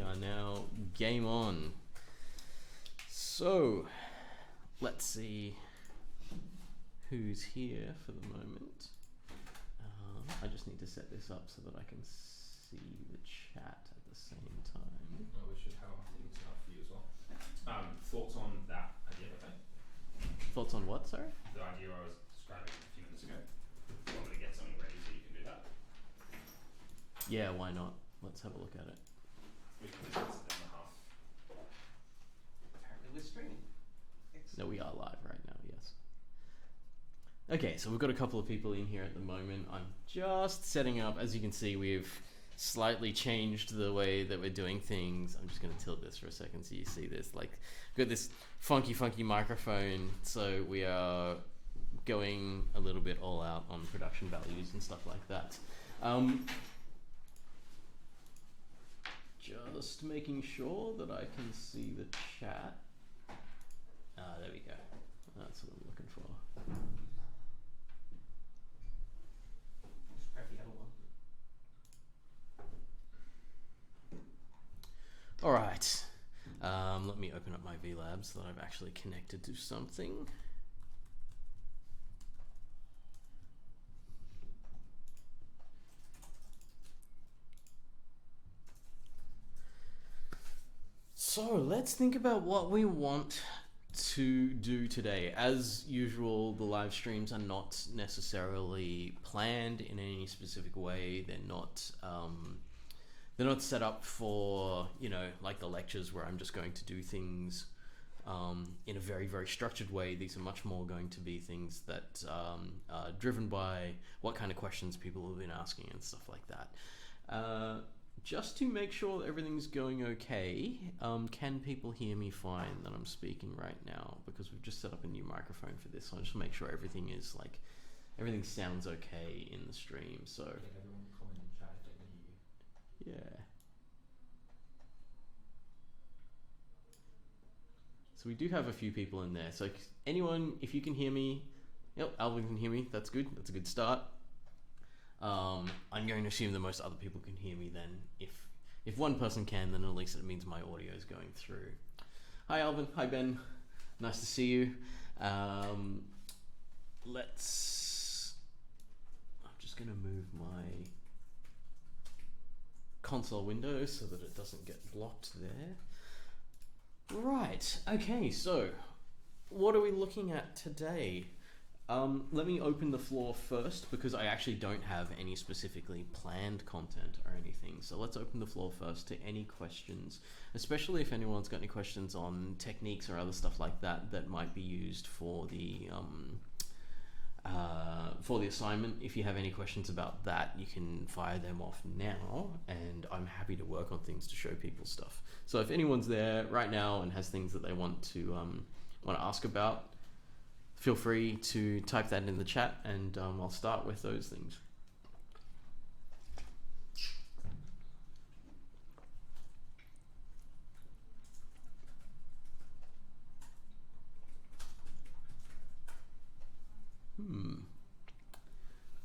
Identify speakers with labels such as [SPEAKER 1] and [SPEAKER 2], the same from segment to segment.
[SPEAKER 1] are now game on. So let's see who's here for the moment. I just need to set this up so that I can see the chat at the same time.
[SPEAKER 2] Well, we should have things up for you as well. Thoughts on that idea, okay?
[SPEAKER 1] Thoughts on what, sorry?
[SPEAKER 2] The idea I was describing a few minutes ago. You want me to get something ready so you can do that?
[SPEAKER 1] Yeah, why not? Let's have a look at it.
[SPEAKER 2] We can do this in the half. Apparently we're streaming. Excellent.
[SPEAKER 1] No, we are live right now, yes. Okay, so we've got a couple of people in here at the moment. I'm just setting up. As you can see, we've slightly changed the way that we're doing things. I'm just going to tilt this for a second so you see this. Like, we've got this funky microphone, so we are going a little bit all out on production values and stuff like that. Just making sure that I can see the chat. There we go. That's what I'm looking for. All right. Let me open up my VLab so that I've actually connected to something. So let's think about what we want to do today. As usual, the live streams are not necessarily planned in any specific way. They're not set up for, you know, like the lectures where I'm just going to do things in a very structured way. These are much more going to be things that are driven by what kind of questions people have been asking and stuff like that. Just to make sure that everything's going okay, can people hear me fine that I'm speaking right now? Because we've just set up a new microphone for this, so I just make sure everything is like, everything sounds okay in the stream. So
[SPEAKER 2] everyone comment in chat if they can hear you.
[SPEAKER 1] Yeah. So we do have a few people in there. So anyone, if you can hear me, yep, Alvin can hear me. That's good. That's a good start. I'm going to assume that most other people can hear me then. If one person can, then at least it means my audio is going through. Hi Alvin, hi Ben, nice to see you. I'm just gonna move my console window so that it doesn't get blocked there. Right, okay, so what are we looking at today? Let me open the floor first because I actually don't have any specifically planned content or anything. So let's open the floor first to any questions, especially if anyone's got any questions on techniques or other stuff like that that might be used for the assignment. If you have any questions about that, you can fire them off now, and I'm happy to work on things to show people stuff. So if anyone's there right now and has things that they want to ask about, feel free to type that in the chat, and I'll start with those things.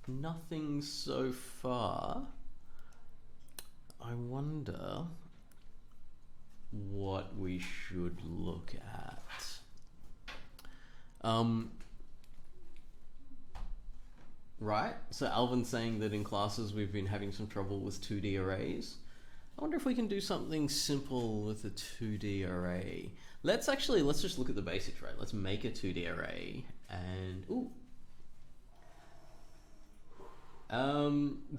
[SPEAKER 1] Nothing so far. I wonder what we should look at. Right, so Alvin's saying that in classes we've been having some trouble with 2D arrays. I wonder if we can do something simple with a 2D array. Let's just look at the basics, right? Let's make a 2D array and,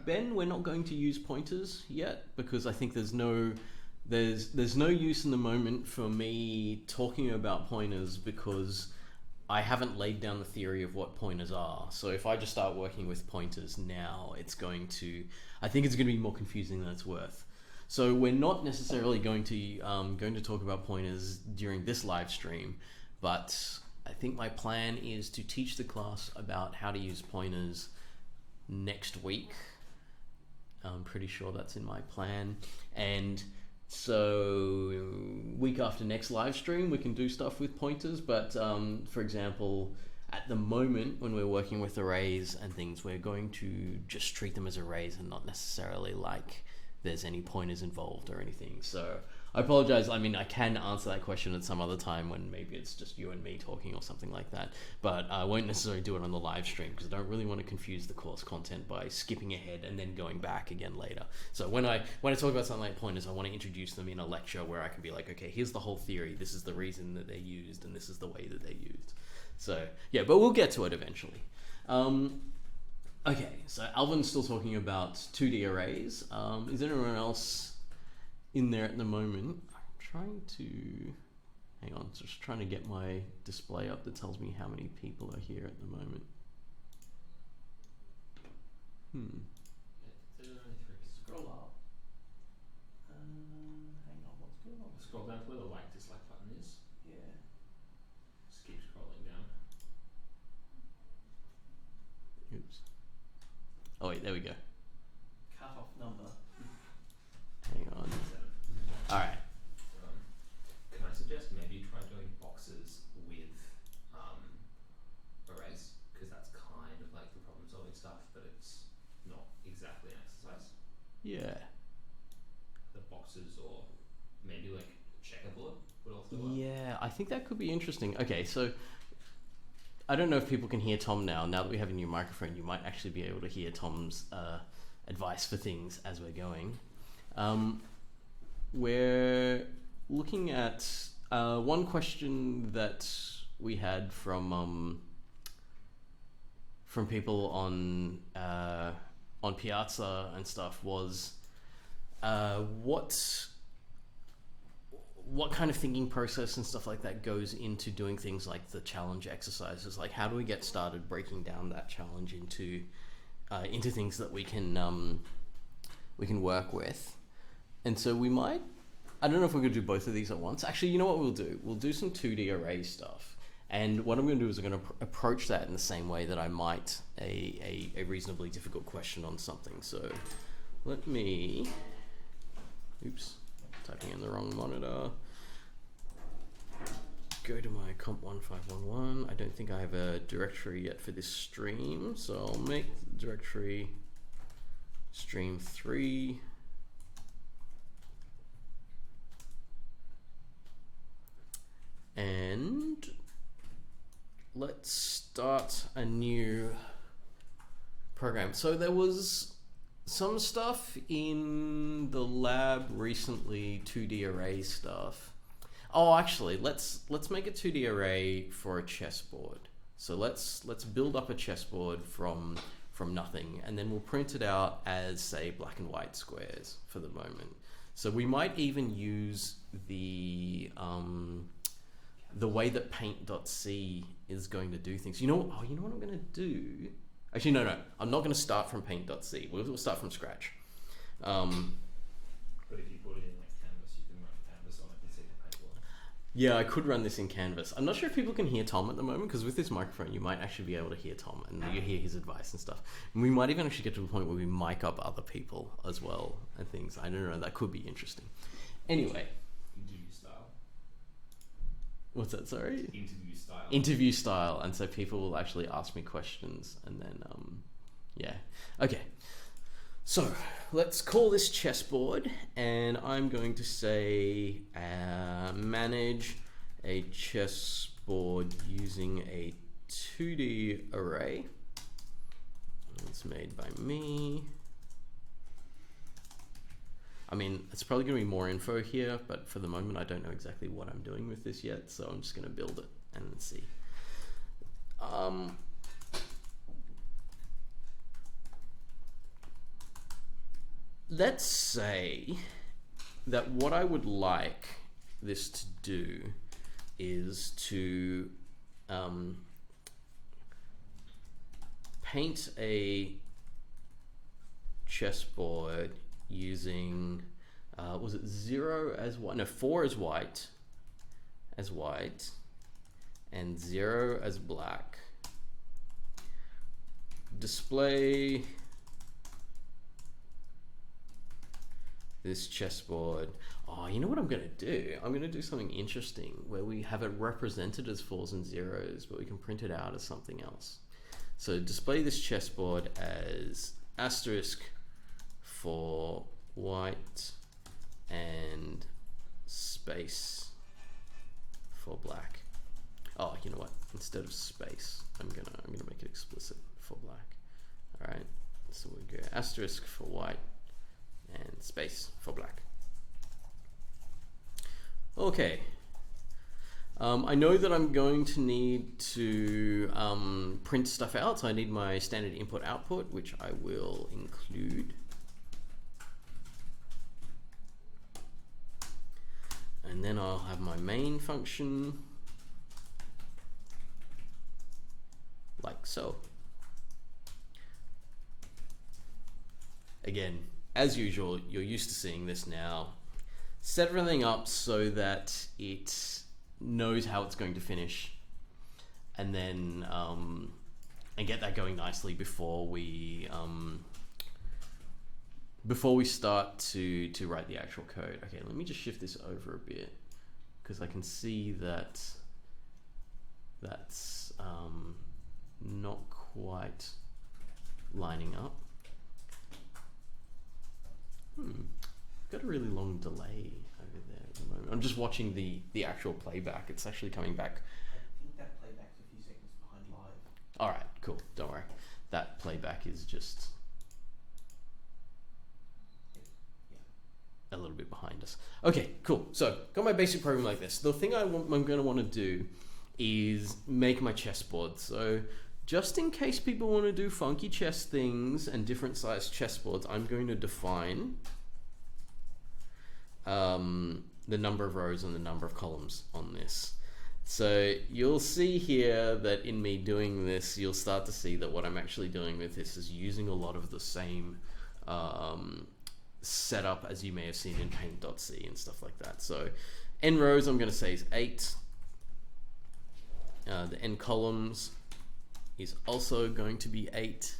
[SPEAKER 1] Ben, we're not going to use pointers yet because I think there's no use in the moment for me talking about pointers because I haven't laid down the theory of what pointers are. So if I just start working with pointers now, I think it's going to be more confusing than it's worth. So we're not necessarily going to talk about pointers during this live stream, but I think my plan is to teach the class about how to use pointers next week. I'm pretty sure that's in my plan. And so week after next live stream, we can do stuff with pointers. But for example, at the moment when we're working with arrays and things, we're going to just treat them as arrays and not necessarily like there's any pointers involved or anything. So I apologize. I mean, I can answer that question at some other time when maybe it's just you and me talking or something like that, but I won't necessarily do it on the live stream because I don't really want to confuse the course content by skipping ahead and then going back again later. So when I talk about something like pointers, I want to introduce them in a lecture where I can be like, okay, here's the whole theory, this is the reason that they're used, and this is the way that they're used. So yeah, but we'll get to it eventually. Okay, so Alvin's still talking about 2D arrays. Is anyone else in there at the moment? I'm trying to, hang on, just trying to get my display up that tells me how many people are here at the moment.
[SPEAKER 2] There's only 3.
[SPEAKER 1] Scroll up. Hang on, what's going on?
[SPEAKER 2] Scroll down to where the like dislike button is.
[SPEAKER 1] Yeah.
[SPEAKER 2] Just keep scrolling down.
[SPEAKER 1] Oops. Oh wait, there we go.
[SPEAKER 3] Cut off number.
[SPEAKER 1] Hang on.
[SPEAKER 2] 7.
[SPEAKER 1] Alright.
[SPEAKER 2] Can I suggest maybe you try doing boxes with arrays? Because that's kind of like the problem solving stuff, but it's not exactly an exercise.
[SPEAKER 1] Yeah.
[SPEAKER 2] The boxes, or maybe like checkerboard would also work.
[SPEAKER 1] Yeah, I think that could be interesting. Okay, so I don't know if people can hear Tom now. Now that we have a new microphone, you might actually be able to hear Tom's advice for things as we're going. We're looking at one question that we had from people on Piazza and stuff was what kind of thinking process and stuff like that goes into doing things like the challenge exercises? Like, how do we get started breaking down that challenge into things that we can work with? And so we might, I don't know if we're going to do both of these at once. Actually, you know what we'll do? We'll do some 2D array stuff. And what I'm going to do is I'm going to approach that in the same way that I might a reasonably difficult question on something. So let me, oops, typing in the wrong monitor. Go to my COMP1511. I don't think I have a directory yet for this stream, so I'll make the directory stream 3. And let's start a new program. So there was some stuff in the lab recently, 2D array stuff. Oh, actually, let's make a 2D array for a chessboard. So let's build up a chessboard from nothing, and then we'll print it out as, say, black and white squares for the moment. So we might even use the way that paint.c is going to do things. You know what I'm going to do? Actually, no, I'm not going to start from paint.c. We'll start from scratch.
[SPEAKER 2] But if you put it in like Canvas, you can run Canvas on it and see the paintboard.
[SPEAKER 1] Yeah, I could run this in Canvas. I'm not sure if people can hear Tom at the moment, because with this microphone, you might actually be able to hear Tom and you hear his advice and stuff. And we might even actually get to a point where we mic up other people as well and things. I don't know, that could be interesting. Anyway.
[SPEAKER 2] Interview style.
[SPEAKER 1] What's that, sorry?
[SPEAKER 2] Interview style.
[SPEAKER 1] Interview style, and so people will actually ask me questions, and then, yeah. Okay, so let's call this chessboard, and I'm going to say manage a chessboard using a 2D array. It's made by me. I mean, it's probably going to be more info here, but for the moment I don't know exactly what I'm doing with this yet, so I'm just going to build it and see. Let's say that what I would like this to do is to paint a chessboard using was it 0 as white? No, 4 as white, and 0 as black. Display this chessboard. Oh, you know what I'm gonna do? I'm gonna do something interesting where we have it represented as 4s and 0s, but we can print it out as something else. So display this chessboard as asterisk for white and space for black. Oh, you know what? Instead of space, I'm gonna make it explicit for black. All right. So we go asterisk for white and space for black. Okay. I know that I'm going to need to print stuff out, so I need my standard input output, which I will include. And then I'll have my main function like so. Again, as usual, you're used to seeing this now. Set everything up so that it knows how it's going to finish, and then and get that going nicely before we start to write the actual code. Okay, let me just shift this over a bit because I can see that that's not quite lining up. Got a really long delay over there at the moment. I'm just watching the actual playback. It's actually coming back.
[SPEAKER 3] I think that playback's a few seconds behind live.
[SPEAKER 1] All right, cool. Don't worry. That playback is just a little bit behind us. Okay, cool. So got my basic program like this. The thing I'm going to want to do is make my chessboard. So just in case people want to do funky chess things and different sized chessboards, I'm going to define the number of rows and the number of columns on this. So you'll see here that in me doing this, you'll start to see that what I'm actually doing with this is using a lot of the same setup as you may have seen in paint.c and stuff like that. So n rows I'm going to say is 8. The n columns is also going to be 8.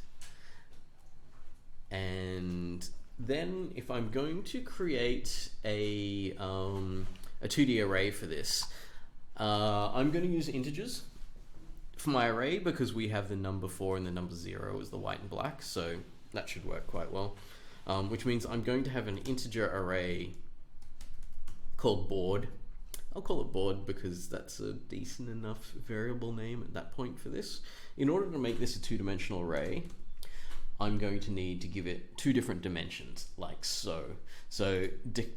[SPEAKER 1] And then if I'm going to create a 2D array for this, I'm going to use integers for my array because we have the number 4 and the number 0 as the white and black, so that should work quite well. Which means I'm going to have an integer array called board. I'll call it board because that's a decent enough variable name at that point for this. In order to make this a 2-dimensional array, I'm going to need to give it 2 different dimensions, like so. So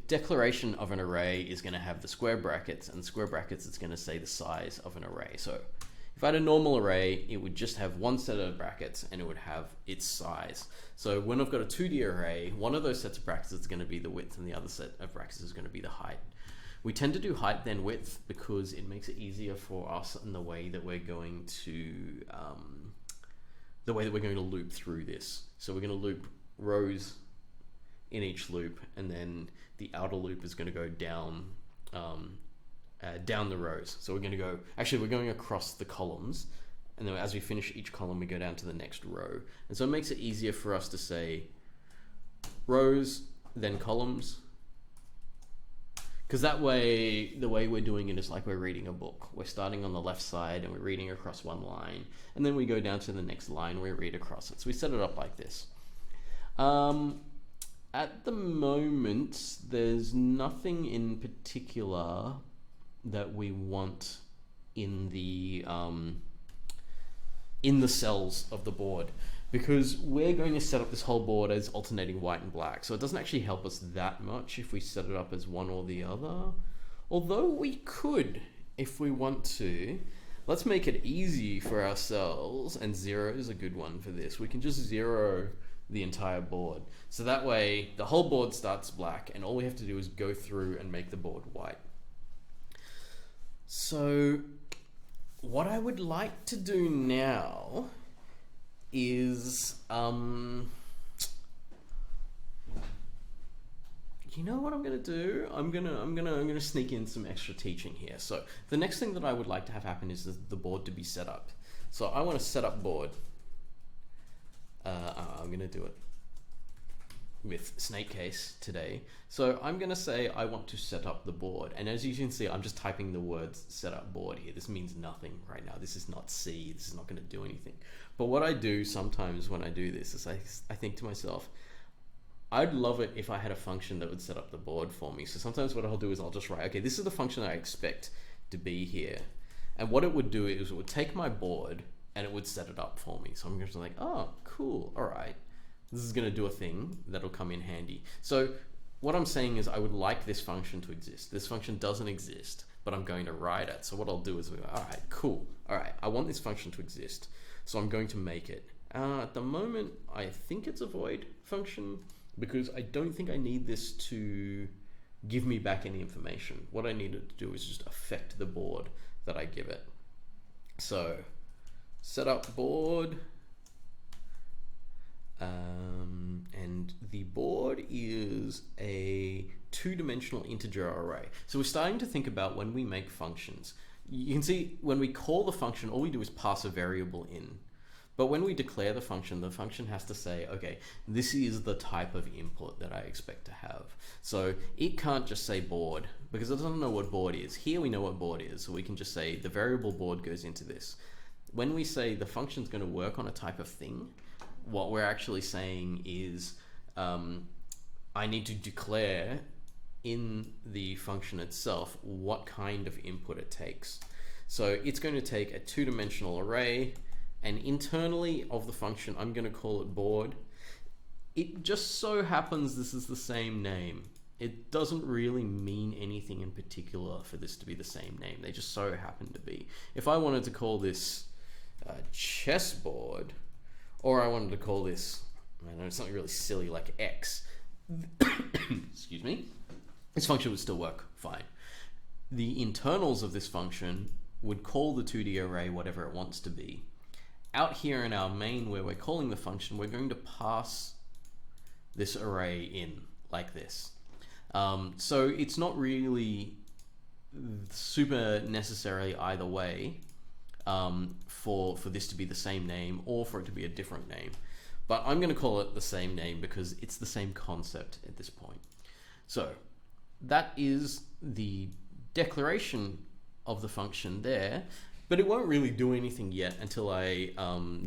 [SPEAKER 1] declaration of an array is going to have the square brackets, and square brackets it's going to say the size of an array. So if I had a normal array, it would just have one set of brackets and it would have its size. So when I've got a 2D array, one of those sets of brackets is going to be the width and the other set of brackets is going to be the height. We tend to do height then width because it makes it easier for us in the way that we're going to loop through this. So we're going to loop rows in each loop, and then the outer loop is going to go down down the rows. So we're going to go, actually we're going across the columns, and then as we finish each column we go down to the next row. And so it makes it easier for us to say rows, then columns, because that way, the way we're doing it is like we're reading a book. We're starting on the left side and we're reading across one line, and then we go down to the next line, we read across it. So we set it up like this. At the moment, there's nothing in particular that we want in the cells of the board, because we're going to set up this whole board as alternating white and black. So it doesn't actually help us that much if we set it up as one or the other. Although we could, if we want to. Let's make it easy for ourselves, and 0 is a good one for this. We can just 0 the entire board. So that way the whole board starts black and all we have to do is go through and make the board white. So what I would like to do now is, you know what I'm gonna do? I'm gonna sneak in some extra teaching here. So the next thing that I would like to have happen is the board to be set up. So I want to set up board. I'm gonna do it with snake case today. So I'm gonna say I want to set up the board, and as you can see, I'm just typing the words set up board here. This means nothing right now. This is not C. This is not going to do anything. But what I do sometimes when I do this is I think to myself, I'd love it if I had a function that would set up the board for me. So sometimes what I'll do is I'll just write, okay, this is the function I expect to be here. And what it would do is it would take my board and it would set it up for me. So I'm just like, oh, cool, all right. This is gonna do a thing that'll come in handy. So what I'm saying is I would like this function to exist. This function doesn't exist, but I'm going to write it. So what I'll do is, all right, cool. All right, I want this function to exist. So I'm going to make it. At the moment, I think it's a void function because I don't think I need this to give me back any information. What I need it to do is just affect the board that I give it. So set up board, and the board is a two-dimensional integer array. So we're starting to think about when we make functions. You can see when we call the function, all we do is pass a variable in. But when we declare the function has to say, okay, this is the type of input that I expect to have. So it can't just say board because it doesn't know what board is. Here we know what board is, so we can just say the variable board goes into this. When we say the function's going to work on a type of thing, what we're actually saying is I need to declare in the function itself what kind of input it takes. So it's going to take a two-dimensional array, and internally of the function I'm going to call it board. It just so happens this is the same name. It doesn't really mean anything in particular for this to be the same name. They just so happen to be. If I wanted to call this chessboard, or I wanted to call this, I don't know, something really silly like X, excuse me, this function would still work fine. The internals of this function would call the 2D array whatever it wants to be. Out here in our main where we're calling the function, we're going to pass this array in like this. So it's not really super necessary either way for this to be the same name or for it to be a different name. But I'm going to call it the same name because it's the same concept at this point. So that is the declaration of the function there, but it won't really do anything yet until I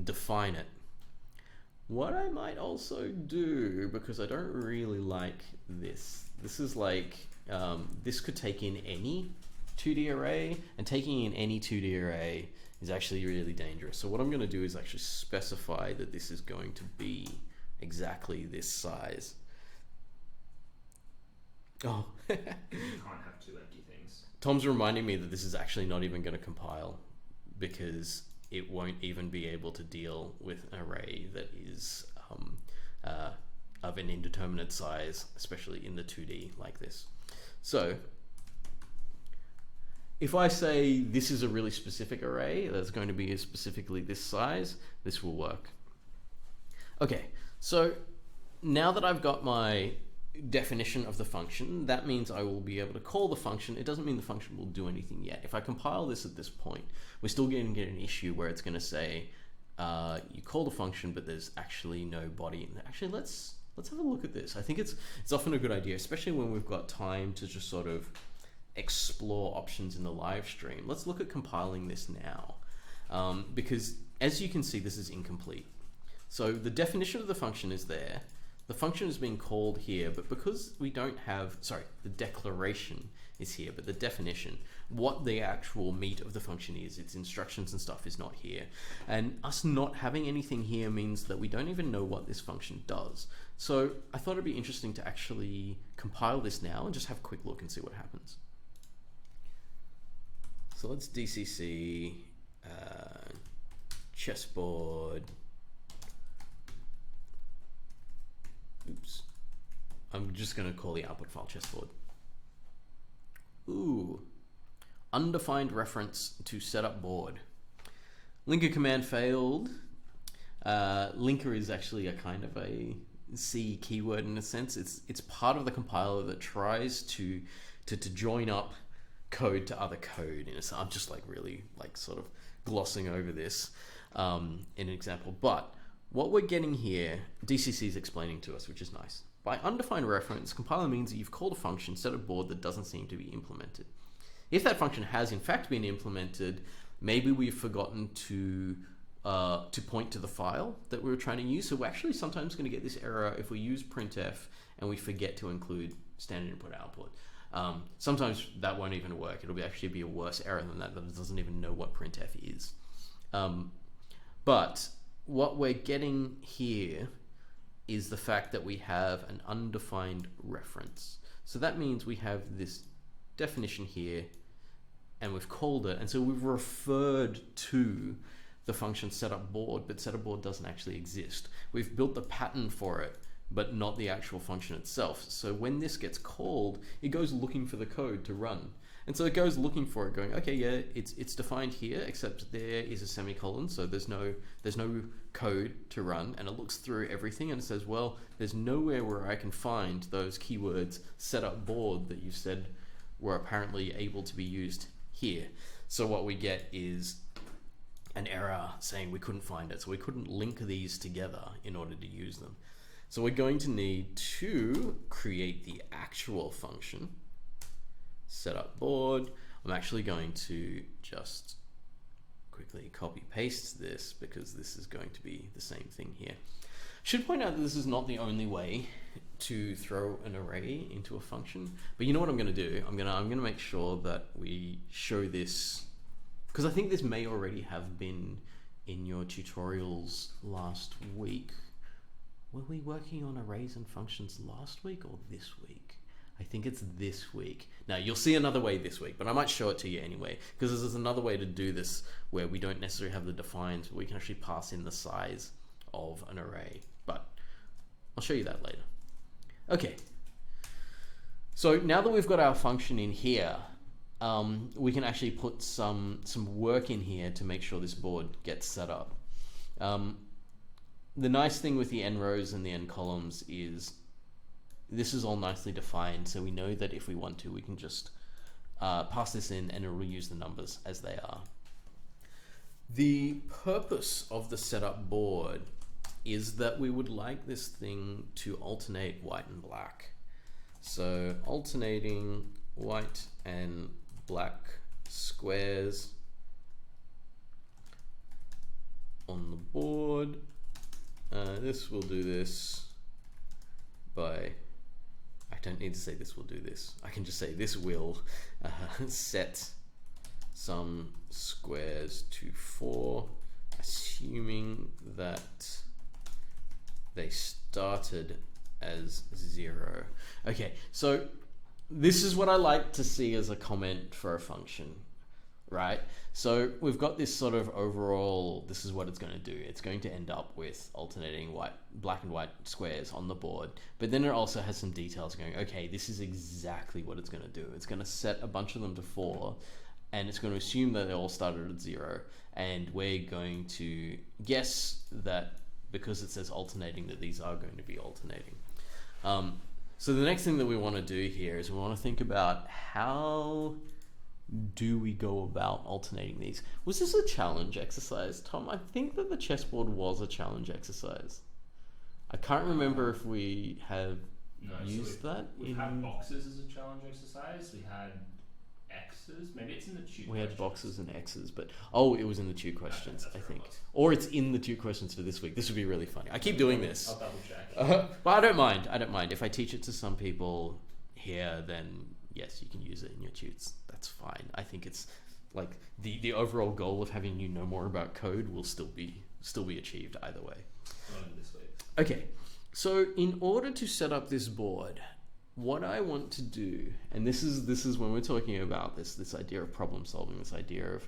[SPEAKER 1] define it. What I might also do, because I don't really like this, this is like, this could take in any 2D array, and taking in any 2D array is actually really dangerous. So what I'm going to do is actually specify that this is going to be exactly this size. Oh.
[SPEAKER 2] You can't have two empty things.
[SPEAKER 1] Tom's reminding me that this is actually not even going to compile because it won't even be able to deal with an array that is of an indeterminate size, especially in the 2D like this. So if I say this is a really specific array that's going to be specifically this size, this will work. Okay, so now that I've got my definition of the function, that means I will be able to call the function. It doesn't mean the function will do anything yet. If I compile this at this point, we're still going to get an issue where it's going to say you call the function, but there's actually no body in there. Actually, let's have a look at this. I think it's often a good idea, especially when we've got time to just sort of explore options in the live stream. Let's look at compiling this now, because as you can see, this is incomplete. So the definition of the function is there. The function is being called here, but because we don't have, sorry, the declaration is here, but the definition, what the actual meat of the function is, its instructions and stuff is not here. And us not having anything here means that we don't even know what this function does. So I thought it'd be interesting to actually compile this now and just have a quick look and see what happens. So let's DCC chessboard. Oops. I'm just going to call the output file chessboard. Ooh. Undefined reference to setup board. Linker command failed. Linker is actually a kind of a C keyword in a sense. It's part of the compiler that tries to join up code to other code. I'm just like really like sort of glossing over this in an example. But what we're getting here, DCC is explaining to us, which is nice. By undefined reference, compiler means that you've called a function set of board that doesn't seem to be implemented. If that function has in fact been implemented, maybe we've forgotten to to point to the file that we were trying to use. So we're actually sometimes going to get this error if we use printf and we forget to include standard input output. Sometimes that won't even work. It'll actually be a worse error than that it doesn't even know what printf is. But what we're getting here is the fact that we have an undefined reference. So that means we have this definition here and we've called it, and so we've referred to the function setup board, but setup board doesn't actually exist. We've built the pattern for it, but not the actual function itself. So when this gets called, it goes looking for the code to run. And so it goes looking for it, going, okay, yeah, it's defined here, except there is a semicolon, so there's no code to run, and it looks through everything and it says, well, there's nowhere where I can find those keywords setup board that you said were apparently able to be used here. So what we get is an error saying we couldn't find it, so we couldn't link these together in order to use them. So we're going to need to create the actual function, setup board. I'm actually going to just quickly copy paste this because this is going to be the same thing here. Should point out that this is not the only way to throw an array into a function, but you know what I'm going to do? I'm going to make sure that we show this, because I think this may already have been in your tutorials last week. Were we working on arrays and functions last week or this week? I think it's this week. Now you'll see another way this week, but I might show it to you anyway, because there's another way to do this where we don't necessarily have the defined, we can actually pass in the size of an array, but I'll show you that later. Okay, so now that we've got our function in here, we can actually put some work in here to make sure this board gets set up. The nice thing with the n rows and the n columns is this is all nicely defined, so we know that if we want to, we can just pass this in and it will use the numbers as they are. The purpose of the setup board is that we would like this thing to alternate white and black. So alternating white and black squares on the board. This will do this by, I don't need to say this will do this. I can just say this will set some squares to 4, assuming that they started as 0. Okay, so this is what I like to see as a comment for a function, right? So we've got this sort of overall, this is what it's going to do. It's going to end up with alternating black and white squares on the board, but then it also has some details going, okay, this is exactly what it's going to do. It's going to set a bunch of them to 4, and it's going to assume that they all started at 0, and we're going to guess that because it says alternating, that these are going to be alternating. So the next thing that we want to do here is we want to think about how do we go about alternating these. Was this a challenge exercise, Tom? I think that the chessboard was a challenge exercise. I can't remember if we have used that.
[SPEAKER 2] We've had boxes as a challenge exercise. We had X's. Maybe it's in the two.
[SPEAKER 1] We had boxes and X's, but it was in the 2 questions, I think. Or it's in the 2 questions for this week. This would be really funny. I keep doing this.
[SPEAKER 2] I'll double check.
[SPEAKER 1] But I don't mind. I don't mind. If I teach it to some people here, then yes, you can use it in your tutes. That's fine. I think it's like the overall goal of having you know more about code will still be achieved either way.
[SPEAKER 2] Not in this week.
[SPEAKER 1] Okay, so in order to set up this board, what I want to do, and this is when we're talking about this idea of problem solving, this idea of,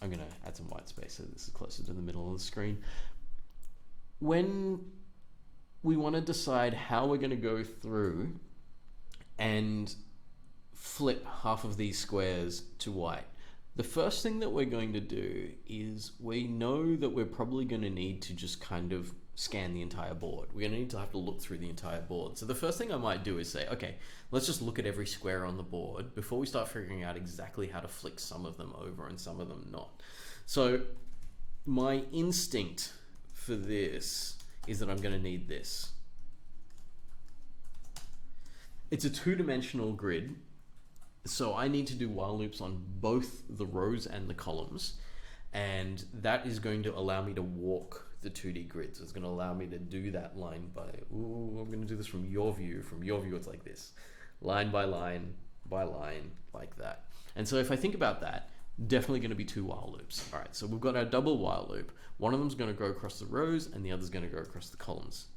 [SPEAKER 1] I'm going to add some white space so this is closer to the middle of the screen. When we want to decide how we're going to go through and flip half of these squares to white, the first thing that we're going to do is we know that we're probably going to need to just kind of scan the entire board. We're going to need to have to look through the entire board. So the first thing I might do is say, okay, let's just look at every square on the board before we start figuring out exactly how to flick some of them over and some of them not. So my instinct for this is that I'm going to need this. It's a 2-dimensional grid, so I need to do while loops on both the rows and the columns. And that is going to allow me to walk the 2D grid. So it's going to allow me to do that line by, ooh, I'm going to do this from your view. From your view, it's like this. Line by line, like that. And so if I think about that, definitely going to be 2 while loops. All right, so we've got our double while loop. One of them is going to go across the rows and the other is going to go across the columns.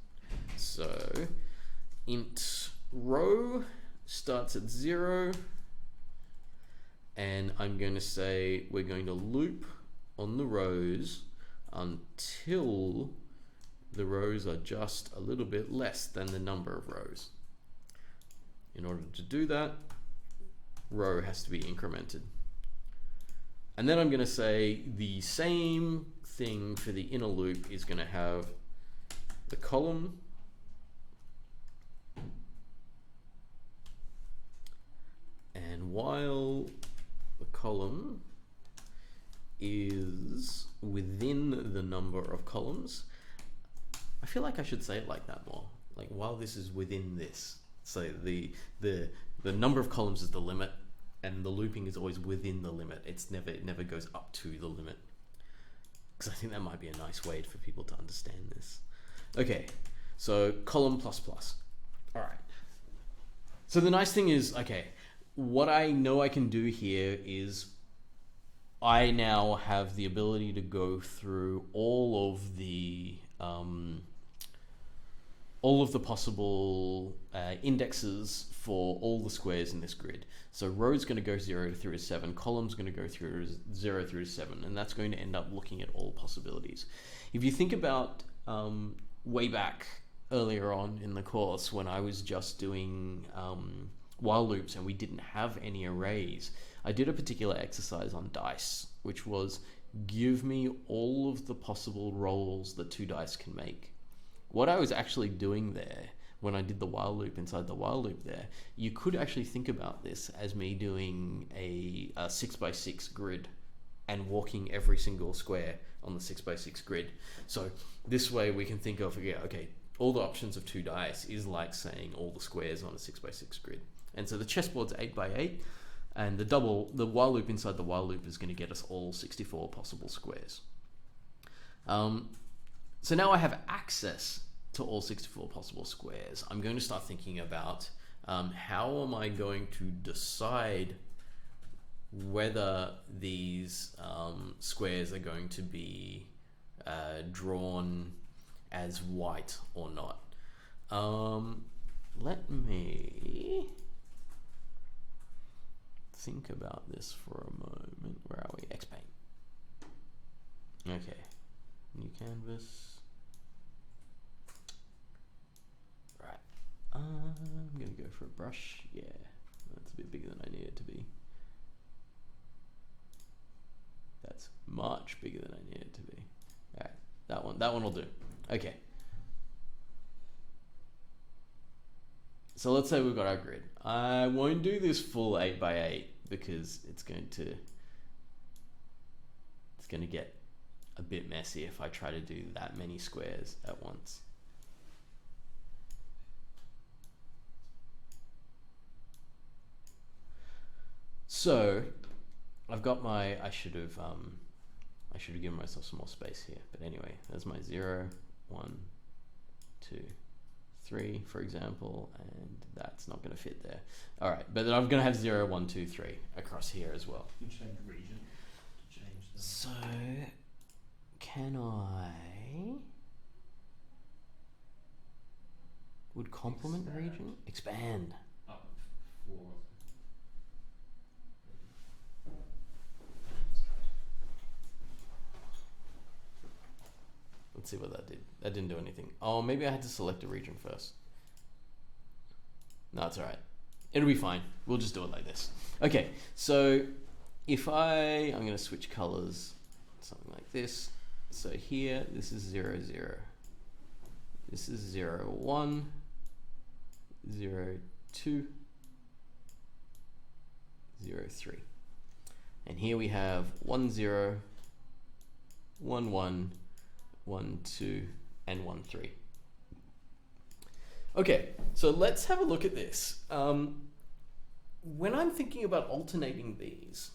[SPEAKER 1] So int row starts at 0, and I'm going to say we're going to loop on the rows until the rows are just a little bit less than the number of rows. In order to do that, row has to be incremented. And then I'm going to say the same thing for the inner loop is going to have the column and while the column is within the number of columns, I feel like I should say it like that more. Like while this is within this. So the number of columns is the limit, and the looping is always within the limit. It never goes up to the limit. Because I think that might be a nice way for people to understand this. Okay, so column plus plus. All right. So the nice thing is, okay, what I know I can do here is I now have the ability to go through all of the possible indexes for all the squares in this grid. So row is going to go 0 through to 7, column's going to go through 0 through to 7, and that's going to end up looking at all possibilities. If you think about way back earlier on in the course when I was just doing while loops and we didn't have any arrays, I did a particular exercise on dice, which was give me all of the possible rolls that 2 dice can make. What I was actually doing there when I did the while loop inside the while loop there, you could actually think about this as me doing a 6x6 grid and walking every single square on the 6x6 grid. So this way we can think of, yeah, okay, all the options of 2 dice is like saying all the squares on a 6x6 grid. And so the chessboard's 8x8, and the while loop inside the while loop is going to get us all 64 possible squares. So now I have access to all 64 possible squares. I'm going to start thinking about how am I going to decide whether these squares are going to be drawn as white or not. Let me think about this for a moment. Where are we? Xpaint. Okay. New canvas. Right. I'm going to go for a brush. Yeah. That's a bit bigger than I need it to be. That's much bigger than I need it to be. Alright. That one will do. Okay. So let's say we've got our grid. I won't do this full 8x8 because it's going to get a bit messy if I try to do that many squares at once. So I've got my, I should have given myself some more space here, but anyway, there's my 0, 1, 2, 3, for example, and that's not going to fit there. All right, but then I'm going to have 0, 1, 2, 3 across here as well.
[SPEAKER 2] You change region to change the...
[SPEAKER 1] So can I? Would complement region expand?
[SPEAKER 2] Up 4.
[SPEAKER 1] Let's see what that did. That didn't do anything. Oh, maybe I had to select a region first. No, it's all right. It'll be fine. We'll just do it like this. Okay, so if I'm going to switch colors, something like this. So here, this is 0, 0. This is 0, 1, 0, 2, 0, 3. And here we have 1, 0, 1, 1, 1, 2, and 1, 3. Okay, so let's have a look at this. When I'm thinking about alternating these,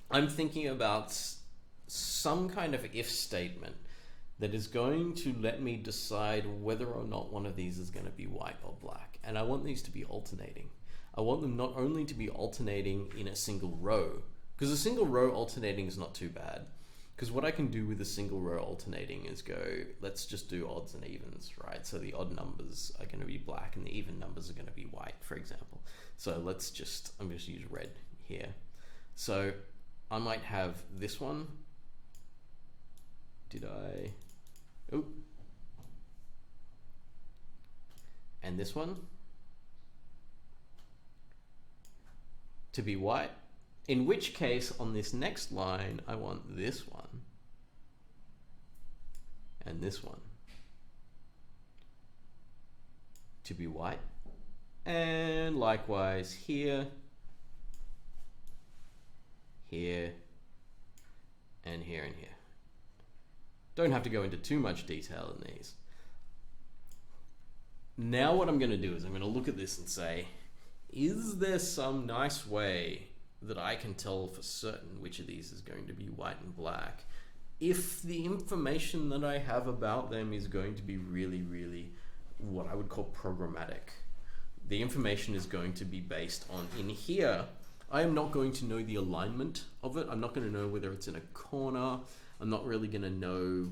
[SPEAKER 1] I'm thinking about some kind of if statement that is going to let me decide whether or not one of these is going to be white or black. And I want these to be alternating. I want them not only to be alternating in a single row, because a single row alternating is not too bad. Because what I can do with a single row alternating is go, let's just do odds and evens, right? So the odd numbers are going to be black and the even numbers are going to be white, for example. So I'm going to use red here. So I might have this one. Oh. And this one to be white. In which case, on this next line, I want this one and this one to be white. And likewise here, here, and here, and here. Don't have to go into too much detail in these. Now what I'm going to do is I'm going to look at this and say, is there some nice way that I can tell for certain which of these is going to be white and black if the information that I have about them is going to be really, really what I would call programmatic? The information is going to be based on, in here, I am not going to know the alignment of it. I'm not going to know whether it's in a corner. I'm not really going to know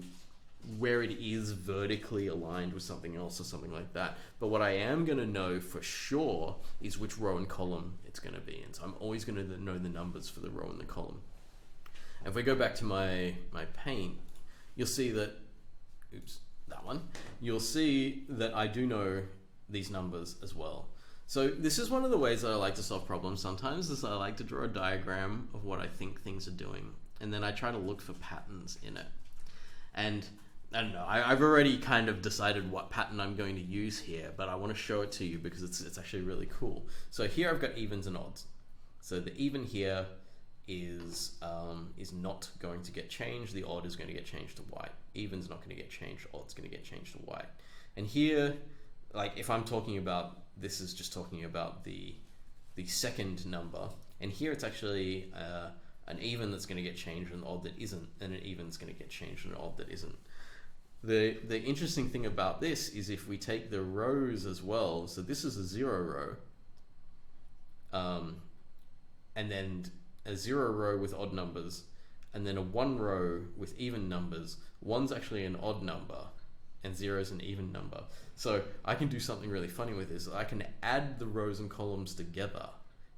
[SPEAKER 1] where it is vertically aligned with something else or something like that. But what I am going to know for sure is which row and column it's going to be in. So I'm always going to know the numbers for the row and the column. And if we go back to my paint, you'll see that, oops, that one, you'll see that I do know these numbers as well. So this is one of the ways that I like to solve problems sometimes, is I like to draw a diagram of what I think things are doing. And then I try to look for patterns in it. And I don't know, I've already kind of decided what pattern I'm going to use here, but I want to show it to you because it's actually really cool. So here I've got evens and odds. So the even here is not going to get changed. The odd is going to get changed to white. Even's not going to get changed. Odd's going to get changed to white. And here, like if I'm talking about, this is just talking about the second number. And here it's actually an even that's going to get changed and an odd that isn't, and an even's going to get changed and an odd that isn't. The interesting thing about this is if we take the rows as well, so this is a 0 row, and then a 0 row with odd numbers, and then a 1 row with even numbers. 1's actually an odd number, and 0's an even number. So I can do something really funny with this. I can add the rows and columns together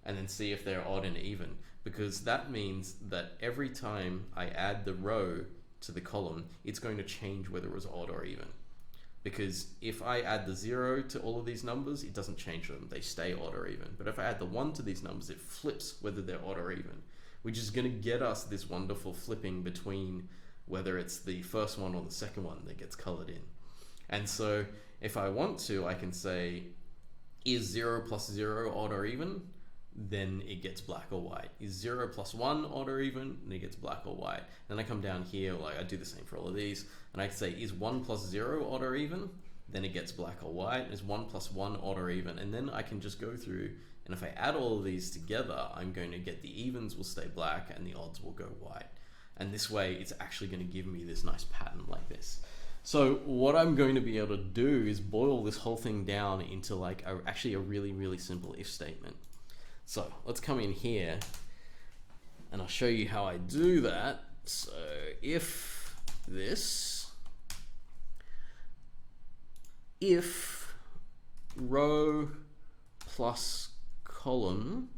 [SPEAKER 1] and then see if they're odd and even, because that means that every time I add the row to the column, it's going to change whether it was odd or even. Because if I add the 0 to all of these numbers, it doesn't change them, they stay odd or even. But if I add the 1 to these numbers, it flips whether they're odd or even, which is going to get us this wonderful flipping between whether it's the first one or the second one that gets colored in. And so if I want to, I can say, is 0 plus 0 odd or even? Then it gets black or white. Is 0 plus 1 odd or even? And it gets black or white. Then I come down here, like I do the same for all of these, and I can say, is 1 plus 0 odd or even? Then it gets black or white. Is 1 plus 1 odd or even? And then I can just go through, and if I add all of these together, I'm going to get the evens will stay black and the odds will go white. And this way, it's actually going to give me this nice pattern like this. So what I'm going to be able to do is boil this whole thing down into like actually a really, really simple if statement. So let's come in here and I'll show you how I do that. So if row plus column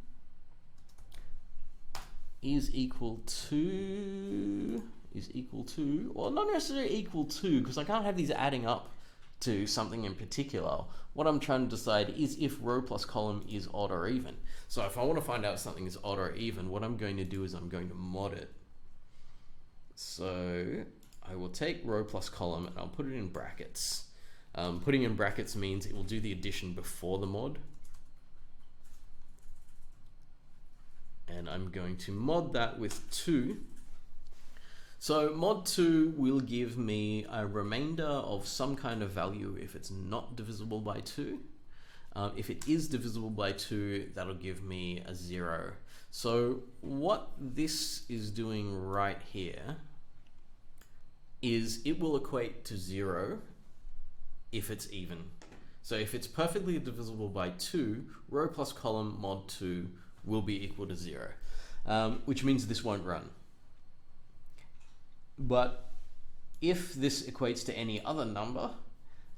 [SPEAKER 1] is equal to, well, not necessarily equal to, because I can't have these adding up to something in particular. What I'm trying to decide is if row plus column is odd or even. So if I want to find out if something is odd or even, what I'm going to do is I'm going to mod it. So I will take row plus column and I'll put it in brackets. Putting in brackets means it will do the addition before the mod. And I'm going to mod that with 2. So mod 2 will give me a remainder of some kind of value if it's not divisible by 2. If it is divisible by 2, that'll give me a 0. So what this is doing right here, is it will equate to 0 if it's even. So if it's perfectly divisible by 2, row plus column mod 2 will be equal to 0, which means this won't run. But if this equates to any other number,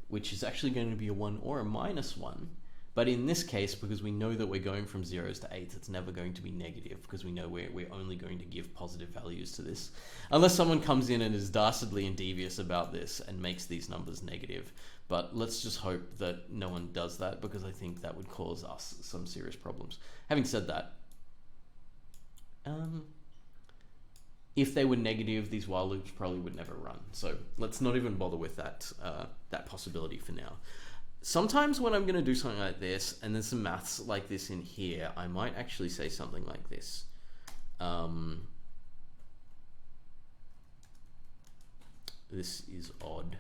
[SPEAKER 1] which is actually going to be a 1 or a -1, but in this case, because we know that we're going from 0s to 8s, it's never going to be negative, because we know we're only going to give positive values to this. Unless someone comes in and is dastardly and devious about this and makes these numbers negative. But let's just hope that no one does that, because I think that would cause us some serious problems. Having said that, if they were negative, these while loops probably would never run. So let's not even bother with that, that possibility for now. Sometimes when I'm going to do something like this, and there's some maths like this in here, I might actually say something like this. This is odd.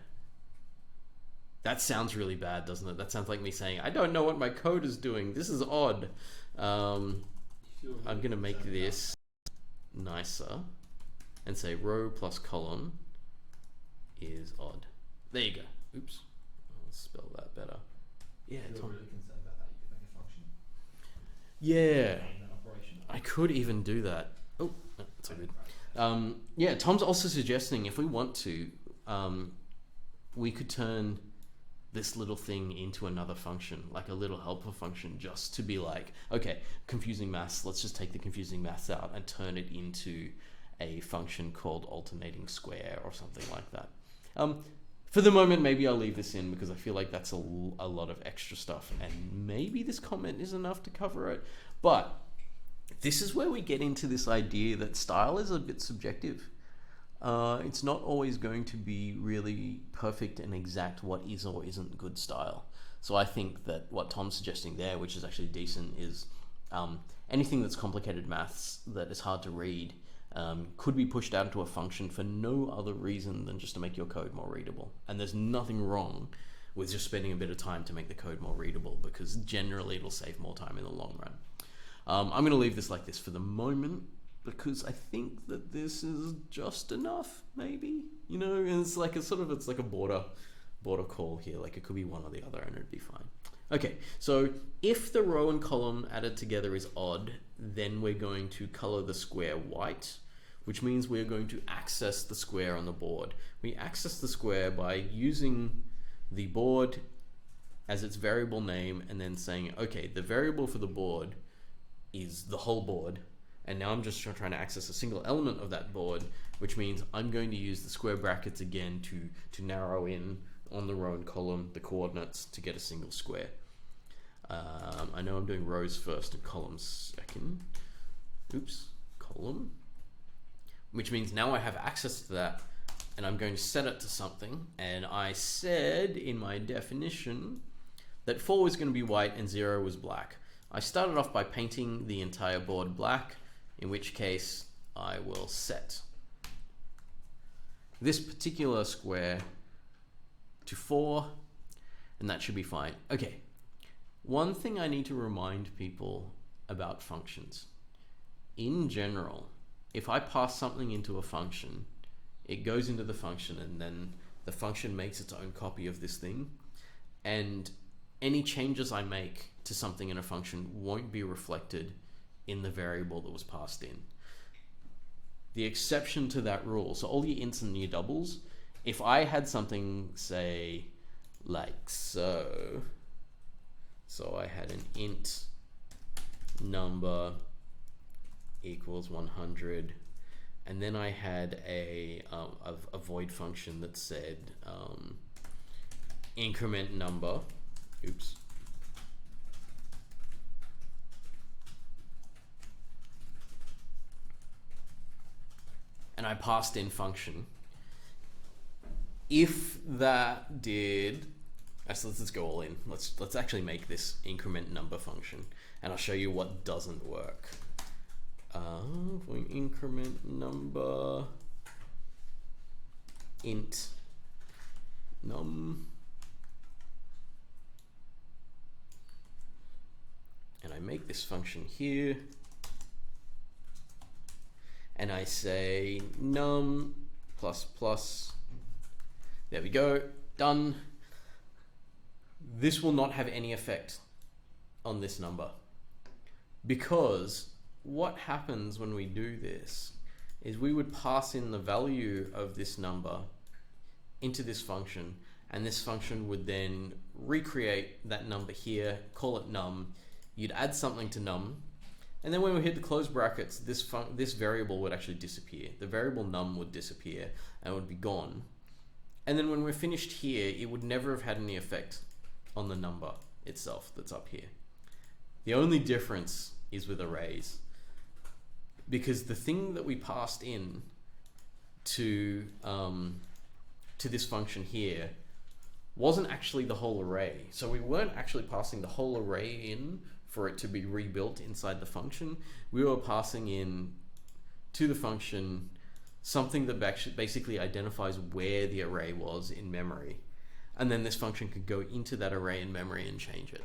[SPEAKER 1] That sounds really bad, doesn't it? That sounds like me saying, I don't know what my code is doing. This is odd. I'm going to make this nicer and say row plus column is odd. There you go. Oops. I'll spell that better. Yeah,
[SPEAKER 2] If you're really concerned about that, you could make a function.
[SPEAKER 1] Yeah.
[SPEAKER 2] In that operation.
[SPEAKER 1] I could even do that. Oh, that's all good. Yeah, Tom's also suggesting if we want to, we could turn this little thing into another function, like a little helper function, just to be like, okay, confusing maths, let's just take the confusing maths out and turn it into a function called alternating square or something like that. For the moment, maybe I'll leave this in because I feel like that's a lot of extra stuff, and maybe this comment is enough to cover it. But this is where we get into this idea that style is a bit subjective. It's not always going to be really perfect and exact what is or isn't good style. So I think that what Tom's suggesting there, which is actually decent, is anything that's complicated maths that is hard to read could be pushed out into a function for no other reason than just to make your code more readable. And there's nothing wrong with just spending a bit of time to make the code more readable, because generally it'll save more time in the long run. I'm going to leave this like this for the moment, because I think that this is just enough, maybe, you know, and it's like a sort of, it's like a border call here, like it could be one or the other and it'd be fine. Okay, so if the row and column added together is odd, then we're going to color the square white, which means we're going to access the square on the board. We access the square by using the board as its variable name and then saying, okay, the variable for the board is the whole board, and now I'm just trying to access a single element of that board, which means I'm going to use the square brackets again to narrow in on the row and column the coordinates to get a single square. I know I'm doing rows first and columns second. Oops, column. Which means now I have access to that, and I'm going to set it to something. And I said in my definition that 4 was going to be white and 0 was black. I started off by painting the entire board black, in which case I will set this particular square to 4, and that should be fine. Okay, one thing I need to remind people about functions. In general, if I pass something into a function, it goes into the function, and then the function makes its own copy of this thing, and any changes I make to something in a function won't be reflected in the variable that was passed in. The exception to that rule, so all your ints and your doubles, if I had something, say, like so I had an int number equals 100, and then I had a void function that said increment number, oops, and I passed in function. If that did, so let's go all in. Let's actually make this increment number function, and I'll show you what doesn't work. For increment number int num, and I make this function here, and I say num plus plus There we go, done. This will not have any effect on this number, because what happens when we do this is we would pass in the value of this number into this function, and this function would then recreate that number here, call it num. You'd add something to num, and then when we hit the close brackets, this variable would actually disappear. The variable num would disappear and would be gone. And then when we're finished here, it would never have had any effect on the number itself that's up here. The only difference is with arrays, because the thing that we passed in to this function here wasn't actually the whole array. So we weren't actually passing the whole array in for it to be rebuilt inside the function. We were passing in to the function something that basically identifies where the array was in memory. And then this function could go into that array in memory and change it.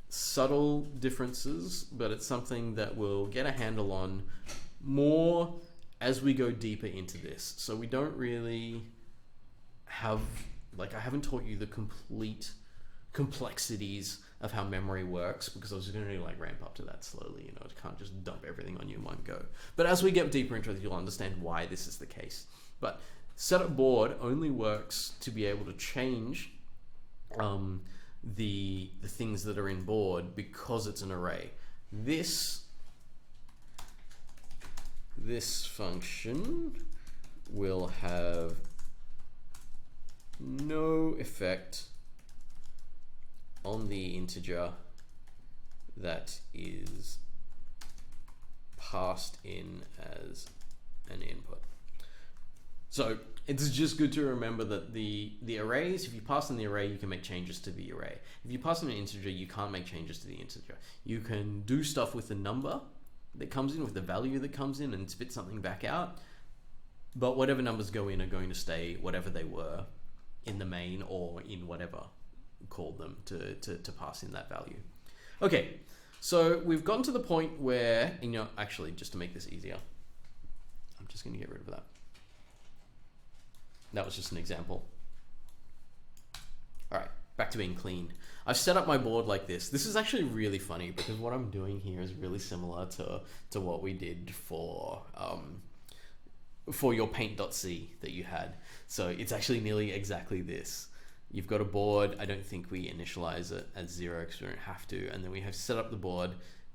[SPEAKER 1] Subtle differences, but it's something that we'll get a handle on more as we go deeper into this. So we don't really have, like, I haven't taught you the complete complexities of how memory works, because I was going to like ramp up to that slowly. You know, I can't just dump everything on you in one go. But as we get deeper into it, you'll understand why this is the case. But setup board only works to be able to change the things that are in board because it's an array. This function will have no effect on the integer that is passed in as an input. So it's just good to remember that the arrays, if you pass in the array, you can make changes to the array. If you pass in an integer, you can't make changes to the integer. You can do stuff with the number that comes in, with the value that comes in, and spit something back out. But whatever numbers go in are going to stay whatever they were in the main or in whatever called them to pass in that value. Okay, so we've gotten to the point where, you know, actually, just to make this easier, I'm just going to get rid of that. That was just an example. All right, back to being clean. I've set up my board like this. This is actually really funny because what I'm doing here is really similar to what we did for your paint.c that you had. So it's actually nearly exactly this. You've got a board. I don't think we initialize it as 0 because we don't have to. And then we have set up the board,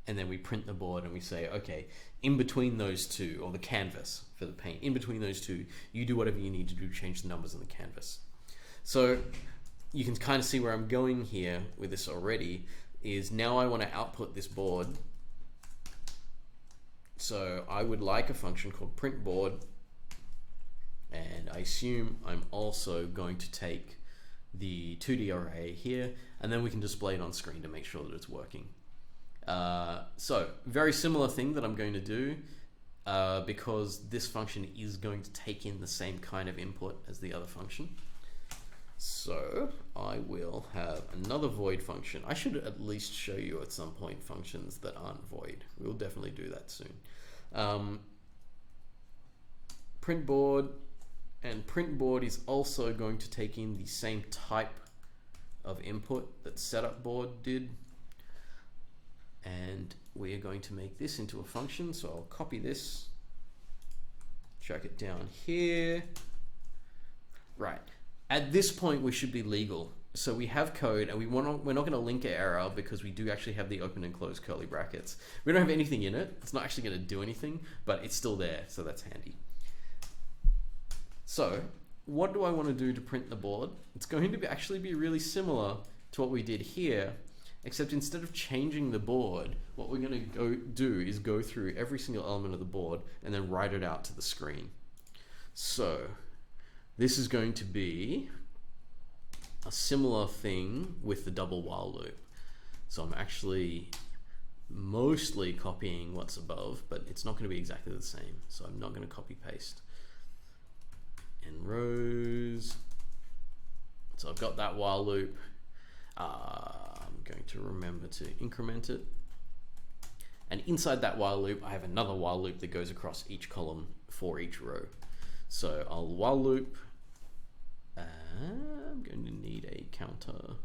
[SPEAKER 1] and then we print the board and we say, okay, in between those two, or the canvas for the paint, in between those two, you do whatever you need to do to change the numbers on the canvas. So you can kind of see where I'm going here with this already, is now I want to output this board. So I would like a function called print board, and I assume I'm also going to take the 2D array here, and then we can display it on screen to make sure that it's working. So very similar thing that I'm going to do, because this function is going to take in the same kind of input as the other function. So I will have another void function. I should at least show you at some point functions that aren't void. We'll definitely do that soon. Print board, and print board is also going to take in the same type of input that setup board did. And we are going to make this into a function. So I'll copy this, chuck it down here. Right. At this point, we should be legal. So we have code, and we're not going to link an error because we do actually have the open and close curly brackets. We don't have anything in it. It's not actually going to do anything, but it's still there, so that's handy. So what do I want to do to print the board? It's going to actually be really similar to what we did here, except instead of changing the board, what we're going to do is go through every single element of the board and then write it out to the screen. So this is going to be a similar thing with the double while loop. So I'm actually mostly copying what's above, but it's not going to be exactly the same. So I'm not going to copy paste. And rows. So I've got that while loop. I'm going to remember to increment it. And inside that while loop, I have another while loop that goes across each column for each row. So I'll while loop, and I'm going to need a counter